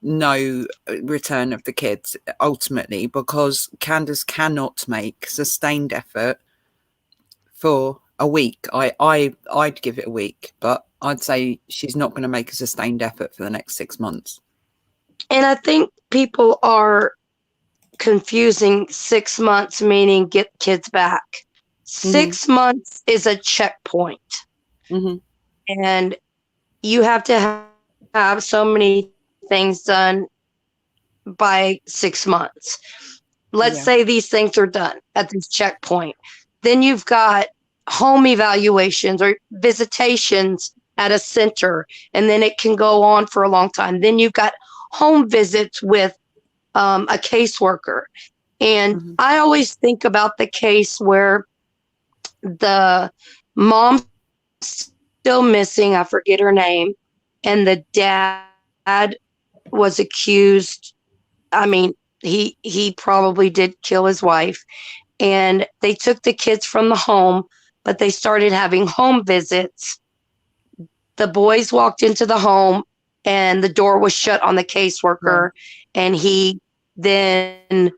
no return of the kids ultimately, because Candace cannot make sustained effort for a week. I'd give it a week, but I'd say she's not going to make a sustained effort for the next 6 months. And I think people are confusing 6 months meaning get kids back. 6 months is a checkpoint. And you have to have so many things done by 6 months. Let's say these things are done at this checkpoint. Then you've got home evaluations or visitations at a center, and then it can go on for a long time. Then you've got home visits with a caseworker. And I always think about the case where the mom's still missing, I forget her name, and the dad was accused. I mean, he probably did kill his wife, and they took the kids from the home, but they started having home visits. The boys walked into the home and the door was shut on the caseworker. And he then,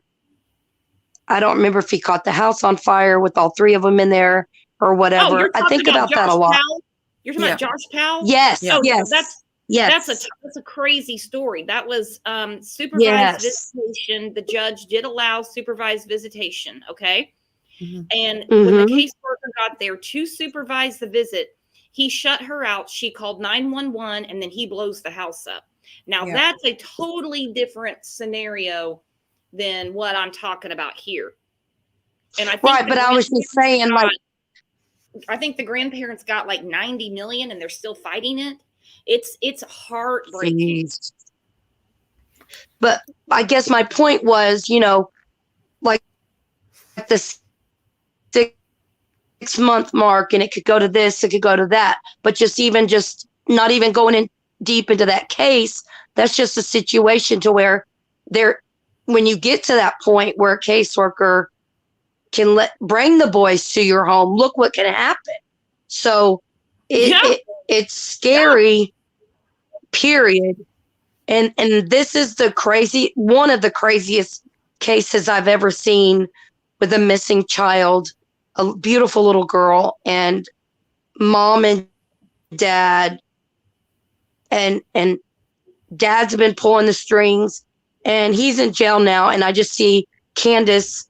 I don't remember if he caught the house on fire with all 3 of them in there or whatever. I think about that a lot. You're talking about Josh Powell? Yes, Yeah. Oh, yes, that's a crazy story. That was supervised yes. visitation. The judge did allow supervised visitation. Okay. Mhm. And when the Mm-hmm. caseworker got there to supervise the visit, he shut her out. She called 911 and then he blows the house up. Now, Yeah. that's a totally different scenario than what I'm talking about here. And I think Right, but I was just saying, like, I think the grandparents got like 90 million and they're still fighting it. It's heartbreaking. geez. But I guess my point was, like the 6-month mark, and it could go to this, it could go to that. But just not even going in deep into that case, that's just a situation to where when you get to that point where a caseworker can bring the boys to your home, look what can happen. So it's scary, period. And this is one of the craziest cases I've ever seen, with a missing child, a beautiful little girl, and mom and dad, and dad's been pulling the strings, and he's in jail now. And I just see Candace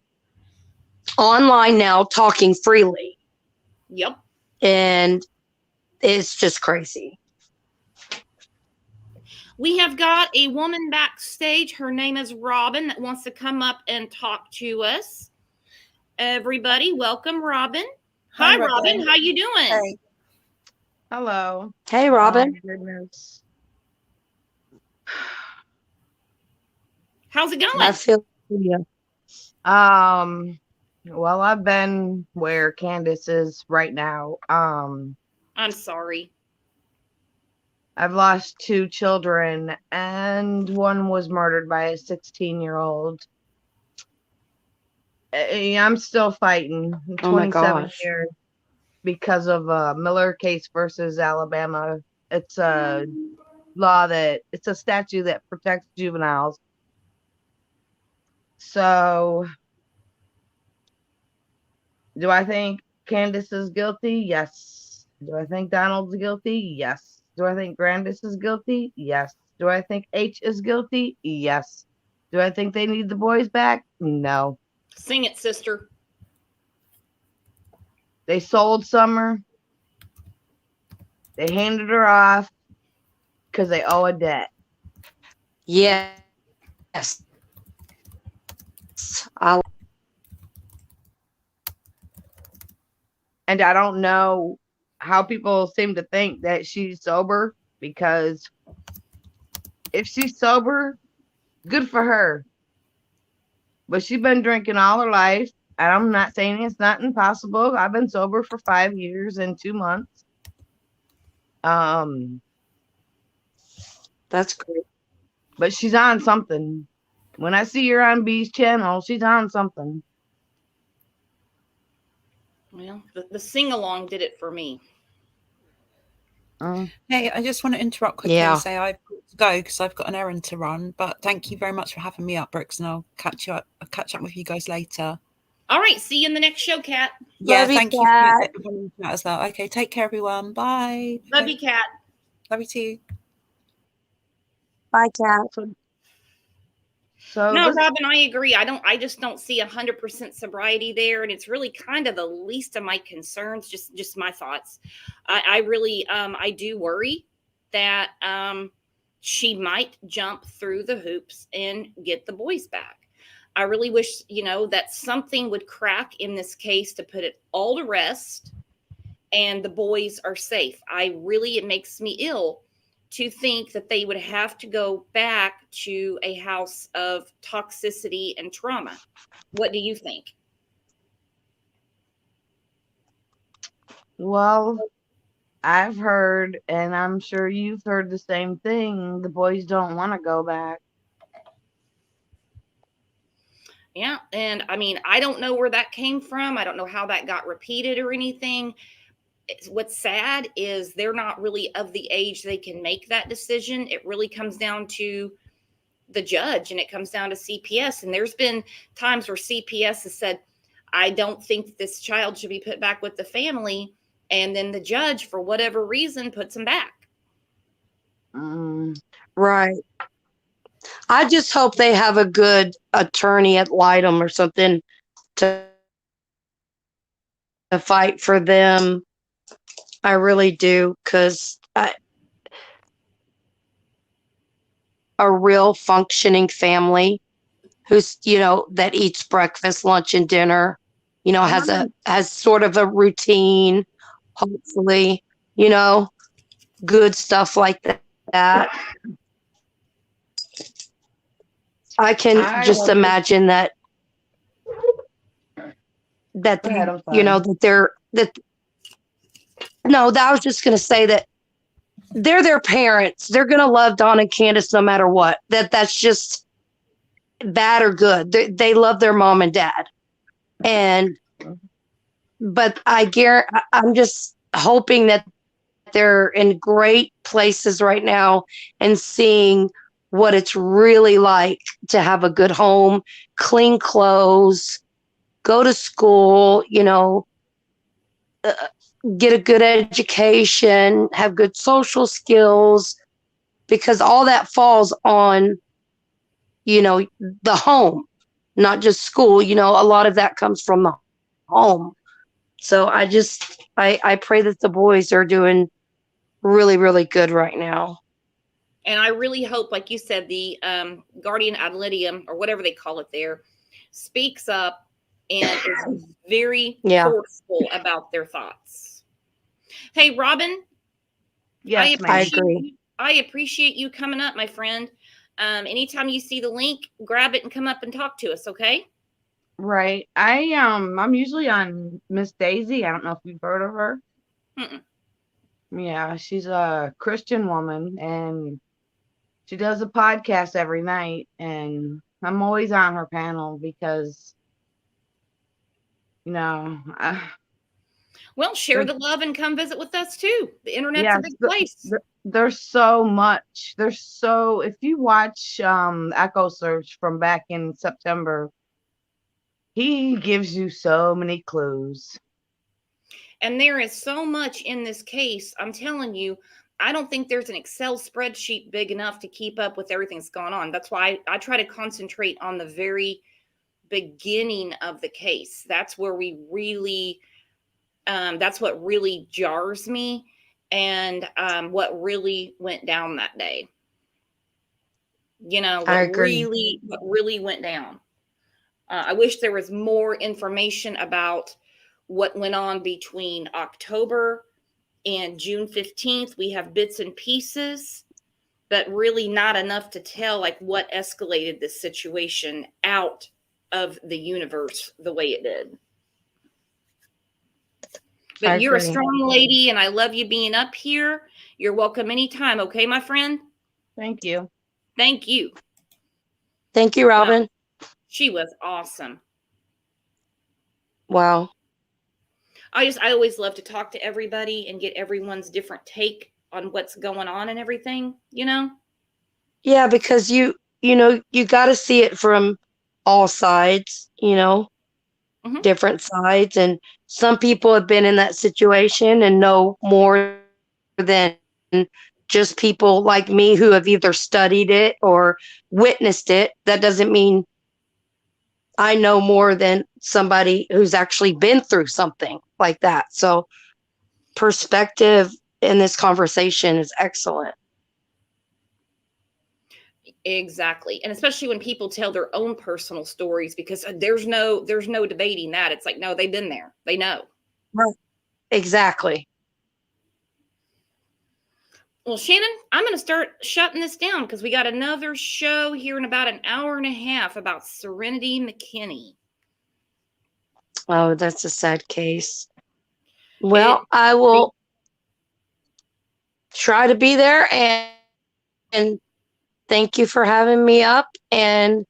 online now talking freely. Yep. And it's just crazy. We have got a woman backstage. Her name is Robin, that wants to come up and talk to us. Everybody, welcome, Robin. Hi, Robin. How you doing? Hey. Hello. Hey, Robin. Oh, goodness. How's it going? I feel you. Well, I've been where Candace is right now. I'm sorry. I've lost 2 children, and one was murdered by a 16-year-old. I'm still fighting. Oh my 27 gosh. years because of Miller case versus Alabama. It's a it's a statute that protects juveniles. So, do I think Candace is guilty? Yes. Do I think Donald's guilty? Yes. Do I think Grandis is guilty? Yes. Do I think H is guilty? Yes. Do I think they need the boys back? No. Sing it, sister. They sold Summer. They handed her off because they owe a debt. Yes. And I don't know how people seem to think that she's sober, because if she's sober, good for her. But she's been drinking all her life. And I'm not saying it's not impossible. I've been sober for 5 years and 2 months. That's great. But she's on something. When I see her on B's channel, she's on something. Well, the sing-along did it for me. Hey, I just want to interrupt quickly Yeah. and say I've got to go because I've got an errand to run. But thank you very much for having me up, Brooks, and I'll catch up with you guys later. All right, see you in the next show, Kat. Yeah, Love you, thank you Kat. for having that as well. Okay, take care, everyone. Bye. Love you, Kat. Love you too. Bye, Kat. So No, Robin, I agree. I just don't see 100% sobriety there, and it's really kind of the least of my concerns. Just my thoughts. I really I do worry that she might jump through the hoops and get the boys back. I really wish, that something would crack in this case to put it all to rest, and the boys are safe. It makes me ill to think that they would have to go back to a house of toxicity and trauma. What do you think? Well, I've heard, and I'm sure you've heard the same thing, the boys don't want to go back. Yeah. And I don't know where that came from. I don't know how that got repeated or anything. What's sad is they're not really of the age they can make that decision. It really comes down to the judge, and it comes down to CPS. And there's been times where CPS has said, I don't think this child should be put back with the family. and then the judge, for whatever reason, puts him back. Right. I just hope they have a good attorney at Lightem or something to fight for them. I really do, because a real functioning family who's, that eats breakfast, lunch, and dinner, has sort of a routine, hopefully, good stuff like that. I can just imagine that Go ahead, I'm sorry. No, I was just going to say that they're their parents. They're going to love Dawn and Candace no matter what. That's just bad or good. They love their mom and dad. But I'm just hoping that they're in great places right now and seeing what it's really like to have a good home, clean clothes, go to school, get a good education, have good social skills, because all that falls on, the home, not just school. A lot of that comes from the home. So I pray that the boys are doing really, really good right now. And I really hope, like you said, the guardian ad litem, or whatever they call it there, speaks up and is very forceful about their thoughts. Hey, Robin. Yes, I agree. I appreciate you coming up, my friend. Anytime you see the link, grab it and come up and talk to us, okay? Right. I'm usually on Miss Daisy. I don't know if you've heard of her. Mm-mm. Yeah, she's a Christian woman, and she does a podcast every night, and I'm always on her panel because, well, share the love and come visit with us too. The internet's a big place. There's so much. If you watch Echo Search from back in September, he gives you so many clues. And there is so much in this case. I'm telling you, I don't think there's an Excel spreadsheet big enough to keep up with everything that's going on. That's why I try to concentrate on the very beginning of the case. That's where we really, that's what really jars me, and what really went down that day. What really went down. I wish there was more information about what went on between October and June 15th. We have bits and pieces, but really not enough to tell like what escalated this situation out of the universe the way it did. But you're a strong lady, and I love you being up here. You're welcome anytime, okay, my friend? Thank you. Thank you. Thank you, Robin. Wow. She was awesome. Wow. I always love to talk to everybody and get everyone's different take on what's going on and everything, Yeah, because you got to see it from all sides, different sides. And some people have been in that situation and know more than just people like me who have either studied it or witnessed it. That doesn't mean I know more than somebody who's actually been through something like that. So perspective in this conversation is excellent. Exactly. And especially when people tell their own personal stories, because there's no debating that. It's like, no, they've been there. They know. Right. Exactly. Well, Shannon, I'm going to start shutting this down because we got another show here in about an hour and a half about Serenity McKinney. Oh, that's a sad case. Well, I will try to be there, and thank you for having me up. And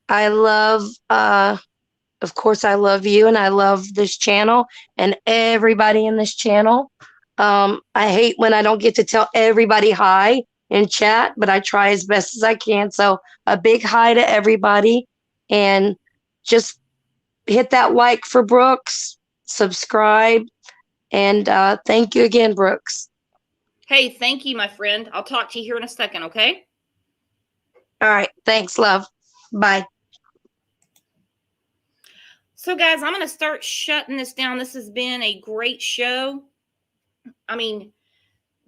I love, of course, I love you, and I love this channel and everybody in this channel. I hate when I don't get to tell everybody hi in chat, but I try as best as I can. So a big hi to everybody, and just hit that like for Brooks, subscribe, And thank you again, Brooks. Hey, thank you, my friend. I'll talk to you here in a second, okay? All right. Thanks, love. Bye. So, guys, I'm going to start shutting this down. This has been a great show. I mean,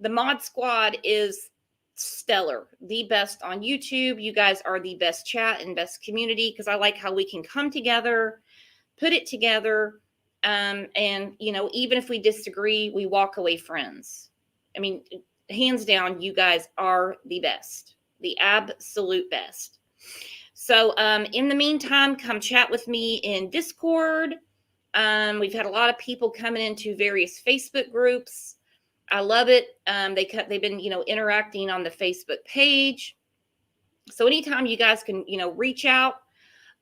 the Mod Squad is stellar, the best on YouTube. You guys are the best chat and best community because I like how we can come together, put it together, and, you know, even if we disagree, we walk away friends. I mean, hands down, you guys are the best, the absolute best. So in the meantime, come chat with me in Discord. We've had a lot of people coming into various Facebook groups. I love it. They've been, you know, interacting on the Facebook page. So anytime you guys can, you know, reach out,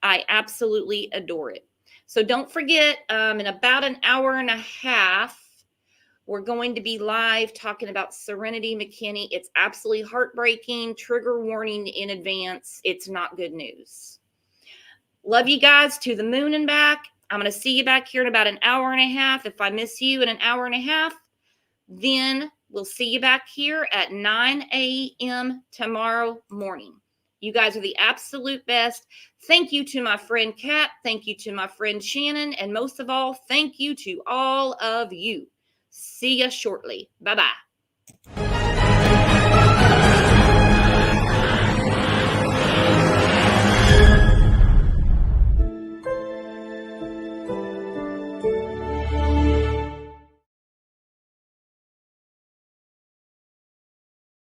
I absolutely adore it. So don't forget, in about an hour and a half, we're going to be live talking about Serenity McKinney. It's absolutely heartbreaking. Trigger warning in advance. It's not good news. Love you guys to the moon and back. I'm going to see you back here in about an hour and a half. If I miss you in an hour and a half, then we'll see you back here at 9 a.m. tomorrow morning. You guys are the absolute best. Thank you to my friend Kat. Thank you to my friend Shannon. And most of all, thank you to all of you. See you shortly. Bye-bye.